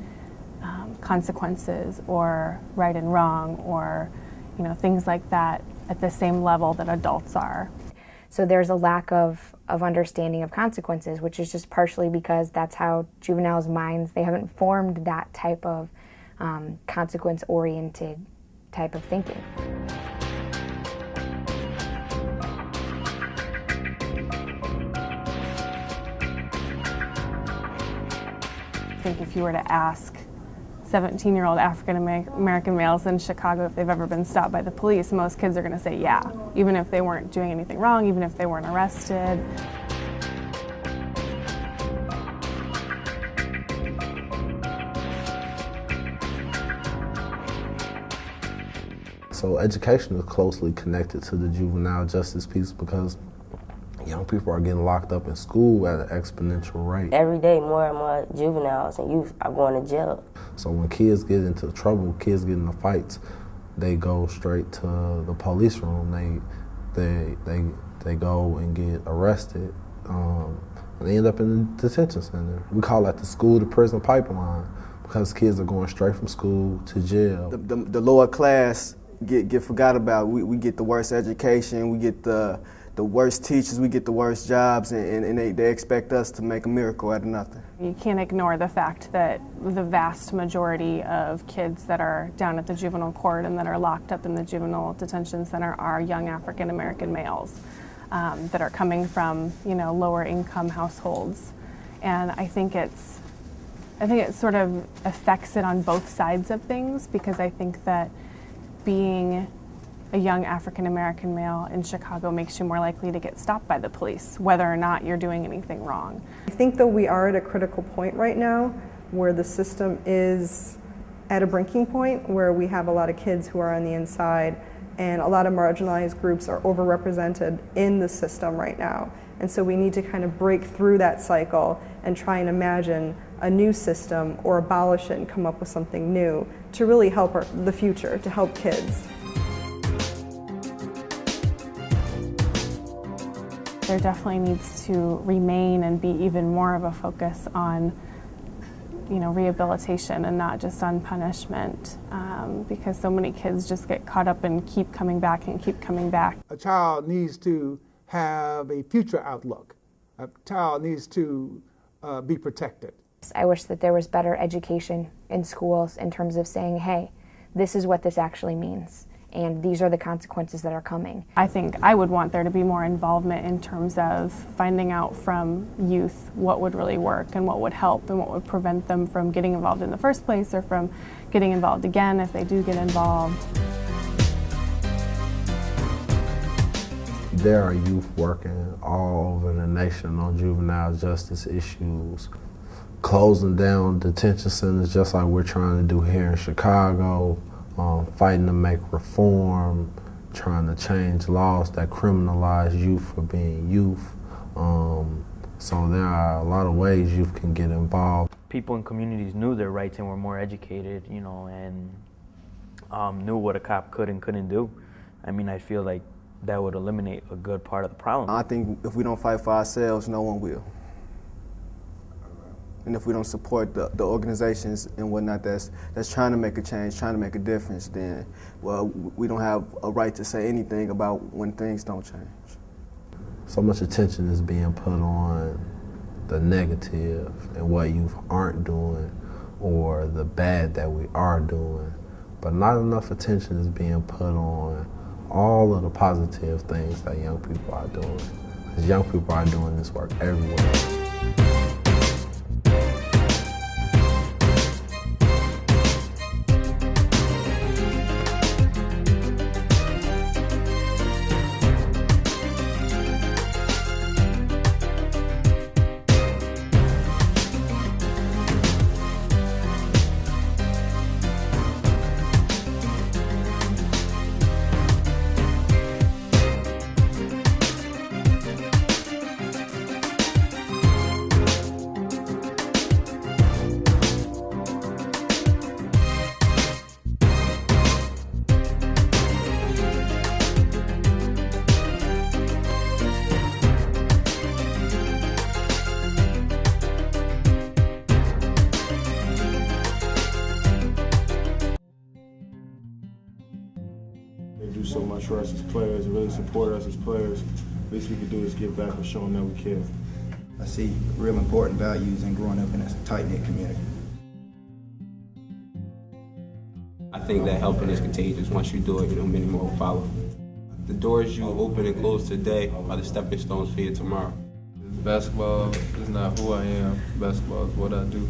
consequences or right and wrong or, you know, things like that at the same level that adults are. So there's a lack of understanding of consequences, which is just partially because that's how juveniles' minds, they haven't formed that type of consequence-oriented type of thinking. I think if you were to ask 17-year-old African-American males in Chicago if they've ever been stopped by the police, most kids are going to say yeah, even if they weren't doing anything wrong, even if they weren't arrested. So education is closely connected to the juvenile justice piece because young people are getting locked up in school at an exponential rate. Every day, more and more juveniles and youth are going to jail. So when kids get into trouble, kids get into fights, they go straight to the police room. They go and get arrested. And they end up in the detention center. We call that the school to prison pipeline because kids are going straight from school to jail. The lower class get forgot about. We get the worst education. We get the worst teachers, we get the worst jobs, and they expect us to make a miracle out of nothing. You can't ignore the fact that the vast majority of kids that are down at the juvenile court and that are locked up in the juvenile detention center are young African American males that are coming from, you know, lower income households. And I think it sort of affects it on both sides of things, because I think that being a young African American male in Chicago makes you more likely to get stopped by the police, whether or not you're doing anything wrong. I think that we are at a critical point right now where the system is at a breaking point, where we have a lot of kids who are on the inside and a lot of marginalized groups are overrepresented in the system right now. And so we need to kind of break through that cycle and try and imagine a new system or abolish it and come up with something new to really help the future, to help kids. There definitely needs to remain and be even more of a focus on rehabilitation and not just on punishment, because so many kids just get caught up and keep coming back and keep coming back. A child needs to have a future outlook. A child needs to be protected. I wish that there was better education in schools in terms of saying, hey, this is what this actually means, and these are the consequences that are coming. I think I would want there to be more involvement in terms of finding out from youth what would really work and what would help and what would prevent them from getting involved in the first place or from getting involved again if they do get involved. There are youth working all over the nation on juvenile justice issues, closing down detention centers just like we're trying to do here in Chicago, fighting to make reform, trying to change laws that criminalize youth for being youth. So there are a lot of ways youth can get involved. People in communities knew their rights and were more educated, and knew what a cop could and couldn't do. I mean, I feel like that would eliminate a good part of the problem. I think if we don't fight for ourselves, no one will. And if we don't support the organizations and whatnot that's trying to make a change, trying to make a difference, then, well, we don't have a right to say anything about when things don't change. So much attention is being put on the negative and what youth aren't doing or the bad that we are doing, but not enough attention is being put on all of the positive things that young people are doing. Because young people are doing this work everywhere. They do so much for us as players, really support us as players. Least we can do is give back and show them that we care. I see real important values in growing up in a tight-knit community. I think that helping is contagious. Once you do it, many more will follow. The doors you open and close today are the stepping stones for you tomorrow. Basketball is not who I am. Basketball is what I do.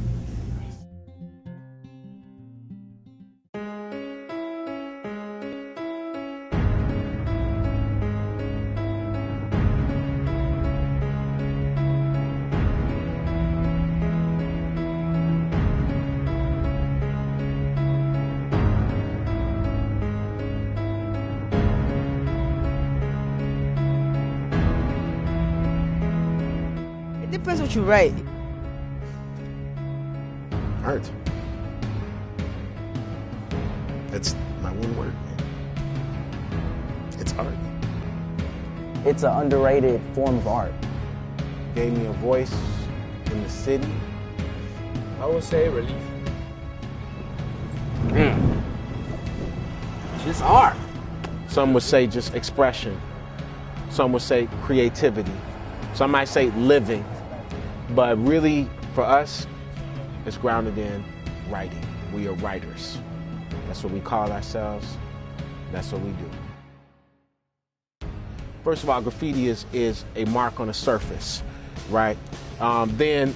Depends what you write. Art. That's my one word, man. It's art. It's an underrated form of art. Gave me a voice in the city. I would say relief. Just art. Some would say just expression. Some would say creativity. Some might say living. But really, for us, it's grounded in writing. We are writers. That's what we call ourselves. That's what we do. First of all, graffiti is a mark on a surface, right? Then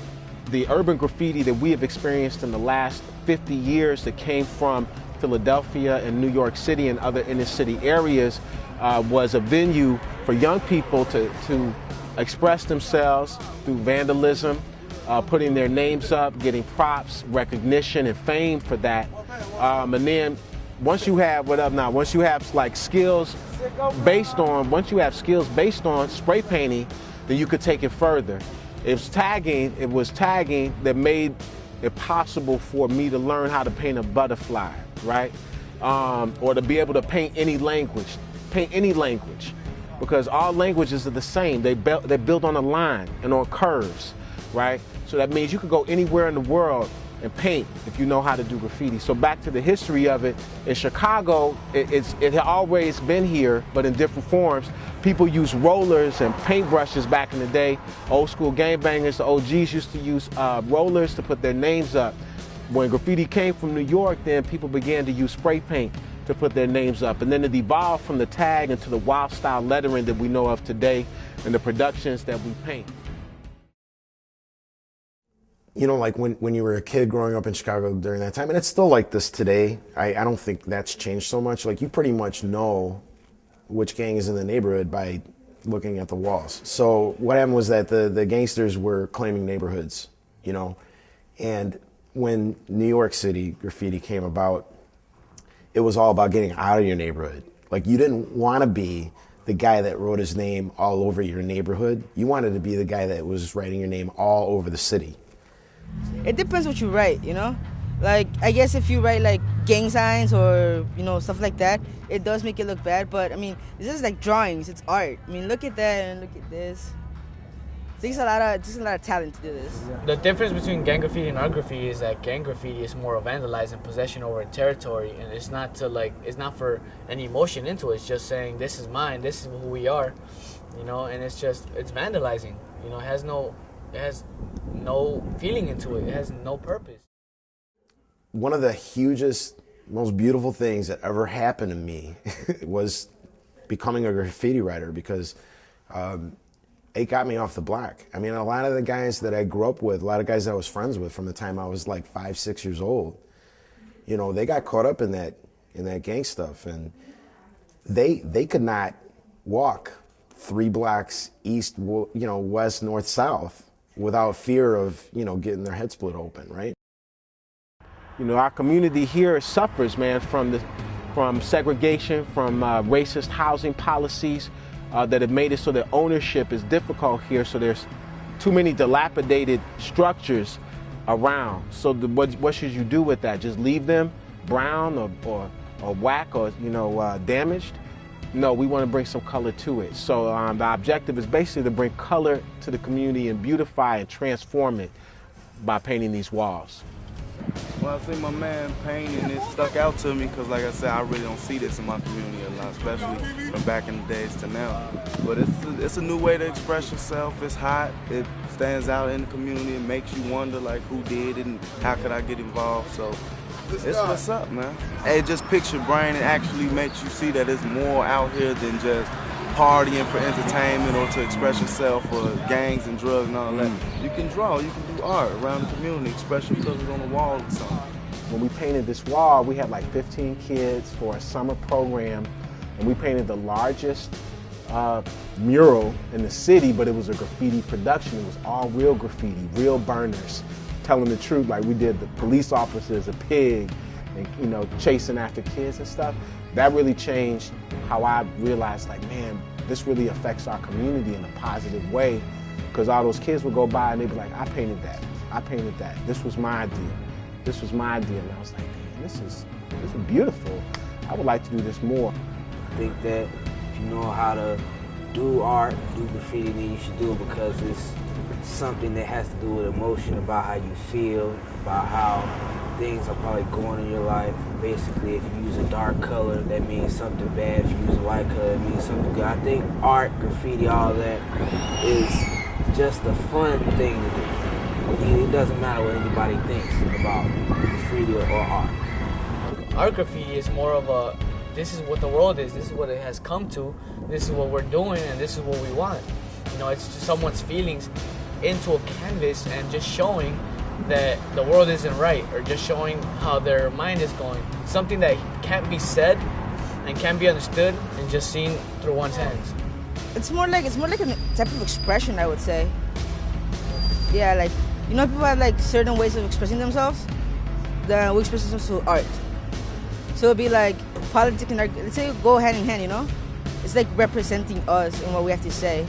the urban graffiti that we have experienced in the last 50 years that came from Philadelphia and New York City and other inner city areas was a venue for young people to express themselves through vandalism, putting their names up, getting props, recognition, and fame for that. And then once you have once you have like skills based on spray painting, then you could take it further. It was tagging that made it possible for me to learn how to paint a butterfly, right? Or to be able to paint any language. Because all languages are the same. They're built on a line and on curves, right? So that means you could go anywhere in the world and paint if you know how to do graffiti. So back to the history of it, in Chicago, it had always been here, but in different forms. People used rollers and paintbrushes back in the day. Old school gangbangers, the OGs used to use rollers to put their names up. When graffiti came from New York, then people began to use spray paint to put their names up. And then it evolved from the tag into the wild style lettering that we know of today and the productions that we paint. You know, like when you were a kid growing up in Chicago during that time, and it's still like this today, I don't think that's changed so much. Like, you pretty much know which gang is in the neighborhood by looking at the walls. So what happened was that the gangsters were claiming neighborhoods, you know, and when New York City graffiti came about, it was all about getting out of your neighborhood. Like, you didn't want to be the guy that wrote his name all over your neighborhood. You wanted to be the guy that was writing your name all over the city. It depends what you write, you know? Like, I guess if you write, like, gang signs or, you know, stuff like that, it does make it look bad. But, I mean, this is like drawings. It's art. I mean, look at that and look at this. It takes a lot of talent to do this. The difference between gang graffiti and art graffiti is that gang graffiti is more of vandalizing, possession over territory, and it's not for any emotion into it. It's just saying, this is mine, this is who we are, you know, and it's vandalizing. You know, it has no feeling into it. It has no purpose. One of the hugest, most beautiful things that ever happened to me was becoming a graffiti writer, because it got me off the block. I mean, a lot of the guys that I grew up with, a lot of guys I was friends with from the time I was like 5, 6 years old, you know, they got caught up in that gang stuff, and they could not walk 3 blocks east, you know, west, north, south without fear of, you know, getting their head split open, right? You know, our community here suffers, man, from segregation, from racist housing policies that have made it so that ownership is difficult here. So there's too many dilapidated structures around. So what should you do with that? Just leave them brown or whack or, you know, damaged? No, we want to bring some color to it. So the objective is basically to bring color to the community and beautify and transform it by painting these walls. Well, I see my man painting, it stuck out to me because, like I said, I really don't see this in my community a lot, especially from back in the days to now. But it's a new way to express yourself. It's hot. It stands out in the community. It makes you wonder, like, who did it and how could I get involved. So it's what's up, man. It just picks your brain and actually makes you see that there's more out here than just partying for entertainment or to express yourself, or gangs and drugs and all that. You can draw, you can do art around the community, express your feelings on the wall or something. When we painted this wall, we had like 15 kids for a summer program, and we painted the largest mural in the city, but it was a graffiti production. It was all real graffiti, real burners, telling the truth, like we did the police officers, a pig, and, you know, chasing after kids and stuff. That really changed how I realized, like, man, this really affects our community in a positive way, because all those kids would go by and they'd be like, I painted that, I painted that, this was my idea, this was my idea. And I was like, man, this is beautiful. I would like to do this more. I think that if you know how to do art, do graffiti, then you should do it because it's something that has to do with emotion, about how you feel, about how things are probably going in your life. Basically, if you use a dark color, that means something bad. If you use a light color, it means something good. I think art, graffiti, all that is just a fun thing to do. It doesn't matter what anybody thinks about graffiti or art. Art graffiti is more of a, this is what the world is, this is what it has come to, this is what we're doing, and this is what we want. You know, it's just someone's feelings into a canvas and just showing that the world isn't right, or just showing how their mind is going. Something that can't be said and can't be understood and just seen through one's hands. It's more like a type of expression, I would say. Yeah, like, you know, people have like certain ways of expressing themselves. We express themselves through art. So it'd be like politics and art, let's say, go hand in hand, you know? It's like representing us and what we have to say.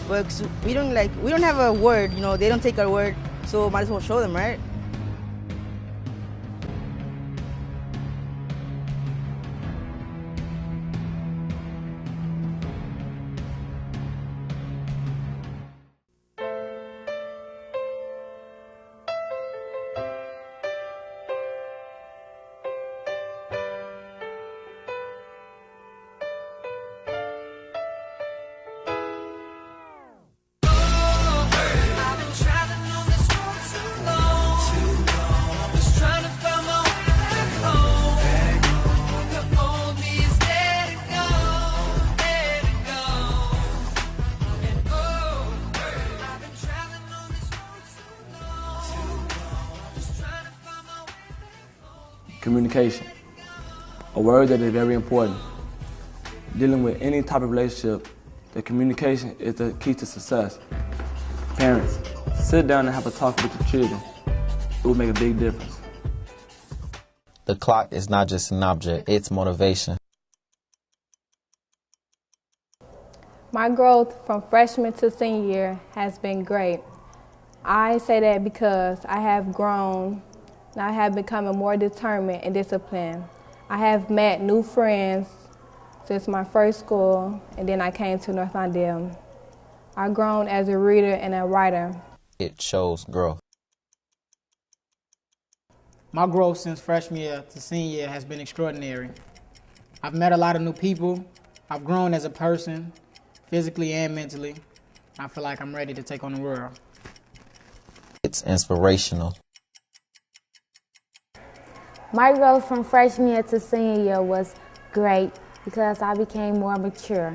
But we don't have a word, you know, they don't take our word, so might as well show them, right? Communication, a word that is very important. Dealing with any type of relationship, the communication is the key to success. Parents, sit down and have a talk with your children. It will make a big difference. The clock is not just an object, it's motivation. My growth from freshman to senior year has been great. I say that because I have grown and I have become more determined and disciplined. I have met new friends since my first school, and then I came to North Lawndale. I've grown as a reader and a writer. It shows growth. My growth since freshman year to senior year has been extraordinary. I've met a lot of new people. I've grown as a person, physically and mentally. I feel like I'm ready to take on the world. It's inspirational. My growth from freshman year to senior year was great because I became more mature.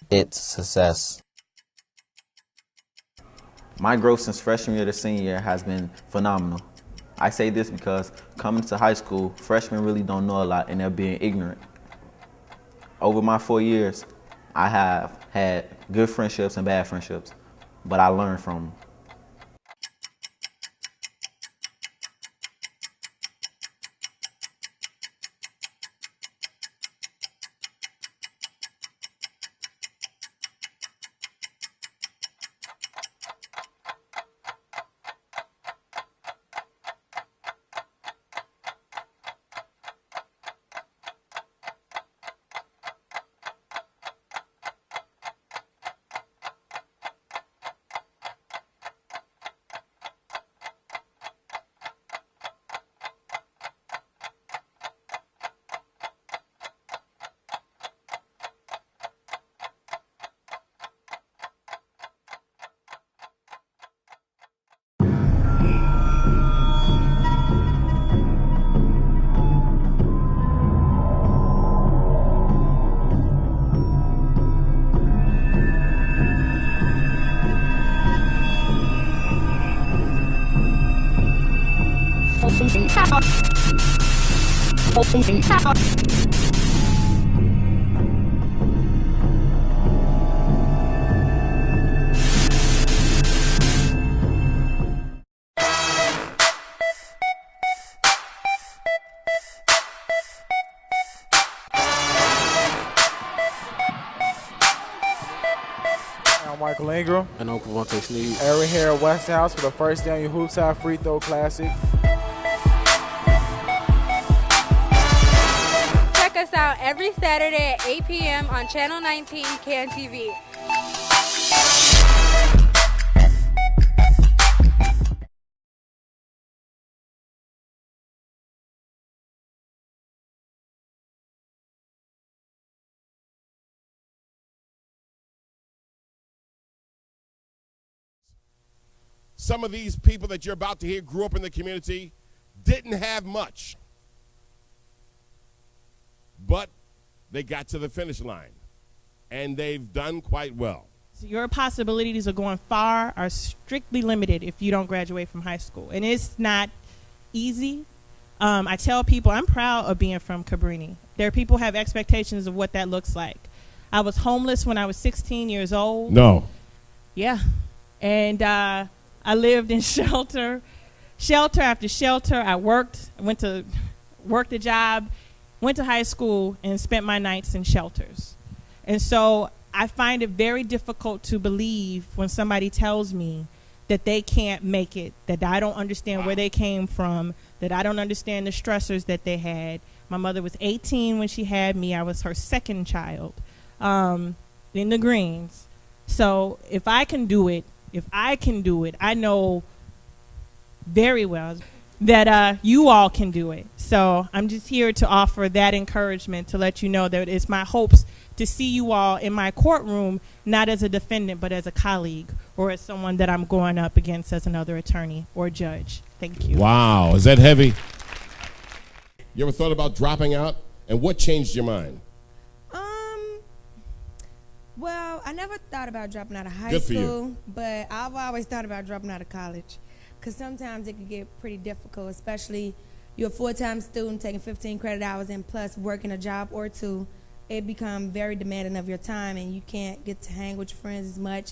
It's success. My growth since freshman year to senior year has been phenomenal. I say this because coming to high school, freshmen really don't know a lot and they're being ignorant. Over my 4 years, I have had good friendships and bad friendships, but I learned from them. Michael Ingram. And Uncle Vontae Sneed. And we're here at West House for the first annual Hoops High Free Throw Classic. Check us out every Saturday at 8 p.m. on Channel 19 KNTV. Some of these people that you're about to hear grew up in the community, didn't have much, but they got to the finish line, and they've done quite well. So your possibilities of going far are strictly limited if you don't graduate from high school, and it's not easy. I tell people I'm proud of being from Cabrini. There are people who have expectations of what that looks like. I was homeless when I was 16 years old. No. Yeah, and I lived in shelter after shelter. I worked a job, went to high school, and spent my nights in shelters. And so I find it very difficult to believe when somebody tells me that they can't make it, that I don't understand where they came from, that I don't understand the stressors that they had. My mother was 18 when she had me. I was her second child in the Greens. So if I can do it, I know very well that you all can do it. So I'm just here to offer that encouragement to let you know that it's my hopes to see you all in my courtroom, not as a defendant, but as a colleague or as someone that I'm going up against as another attorney or judge. Thank you. Wow, is that heavy? You ever thought about dropping out? And what changed your mind? Well, I never thought about dropping out of high Good for school, you. but I've always thought about dropping out of college because sometimes it could get pretty difficult, especially you're a full-time student taking 15 credit hours and plus working a job or two, it becomes very demanding of your time, and you can't get to hang with your friends as much,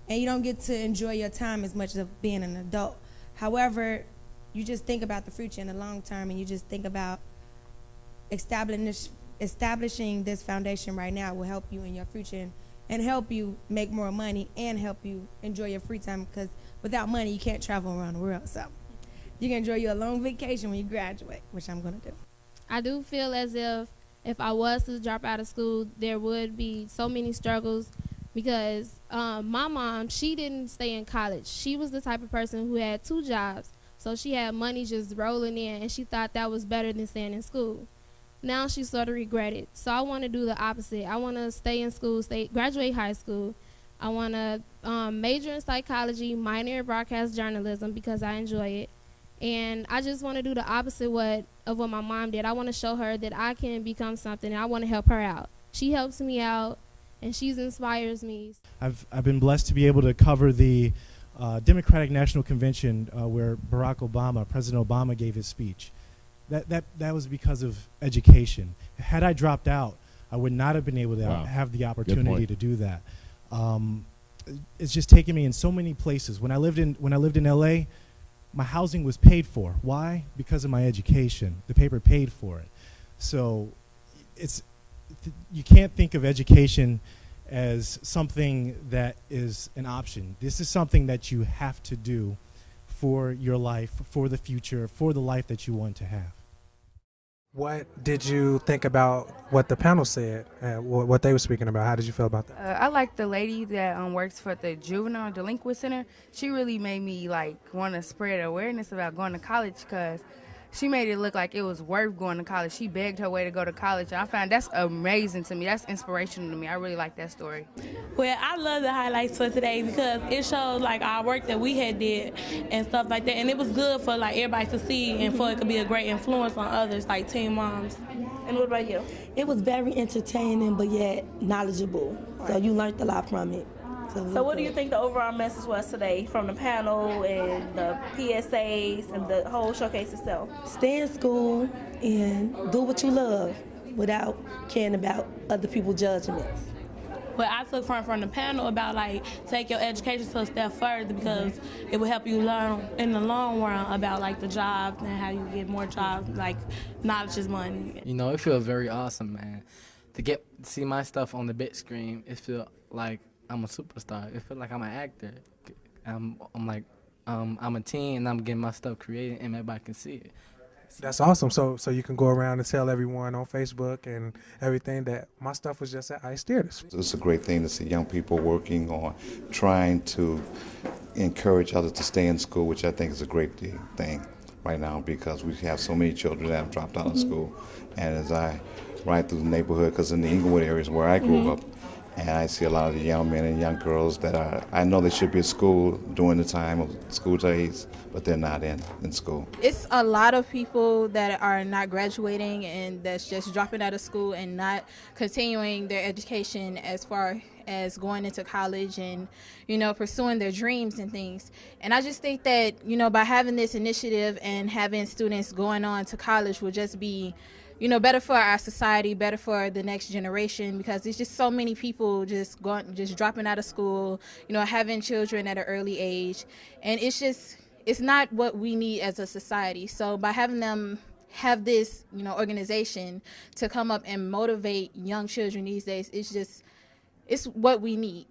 and you don't get to enjoy your time as much as being an adult. However, you just think about the future in the long term, and you just think about establishing this foundation right now will help you in your future and help you make more money and help you enjoy your free time, because without money you can't travel around the world. So you can enjoy your long vacation when you graduate, which I'm going to do. I do feel as if I was to drop out of school, there would be so many struggles because my mom, she didn't stay in college. She was the type of person who had 2 jobs, so she had money just rolling in, and she thought that was better than staying in school. Now she sort of regret it. So I want to do the opposite. I want to stay in school, graduate high school. I want to major in psychology, minor in broadcast journalism because I enjoy it. And I just want to do the opposite of what my mom did. I want to show her that I can become something, and I want to help her out. She helps me out, and she inspires me. I've been blessed to be able to cover the Democratic National Convention where President Obama gave his speech. That was because of education. Had I dropped out, I would not have been able to have the opportunity to do that. It's just taken me in so many places. When I lived in LA, my housing was paid for. Why? Because of my education. The paper paid for it. So you can't think of education as something that is an option. This is something that you have to do for your life, for the future, for the life that you want to have. What did you think about what the panel said, what they were speaking about? How did you feel about that? I like the lady that works for the Juvenile Delinquent Center. She really made me want to spread awareness about going to college, because she made it look like it was worth going to college. She begged her way to go to college. And I found that's amazing to me. That's inspirational to me. I really like that story. Well, I love the highlights for today because it shows our work that we had did and stuff like that. And it was good for everybody to see and for it could be a great influence on others like teen moms. And what about you? It was very entertaining but yet knowledgeable. Right. So you learned a lot from it. So what do you think the overall message was today from the panel and the PSAs and the whole showcase itself? Stay in school and do what you love without caring about other people's judgments. Well, I took from the panel about take your education to a step further because it will help you learn in the long run about the job and how you get more jobs. Knowledge is money. You know, it feels very awesome, man. To see my stuff on the big screen, it feels like I'm a superstar. It feels like I'm an actor. I'm a teen and I'm getting my stuff created and everybody can see it. That's awesome. So you can go around and tell everyone on Facebook and everything that my stuff was just at Ice Theaters. It's a great thing to see young people working on trying to encourage others to stay in school, which I think is a great thing right now because we have so many children that have dropped out of school. And as I ride through the neighborhood, because in the Inglewood areas where I grew up, and I see a lot of the young men and young girls that I know they should be at school during the time of school days, but they're not in school. It's a lot of people that are not graduating and that's just dropping out of school and not continuing their education as far as going into college and, pursuing their dreams and things. And I just think that, by having this initiative and having students going on to college will just be better for our society, better for the next generation, because there's just so many people just dropping out of school, having children at an early age, and it's not what we need as a society. So by having them have this, organization to come up and motivate young children these days, it's what we need.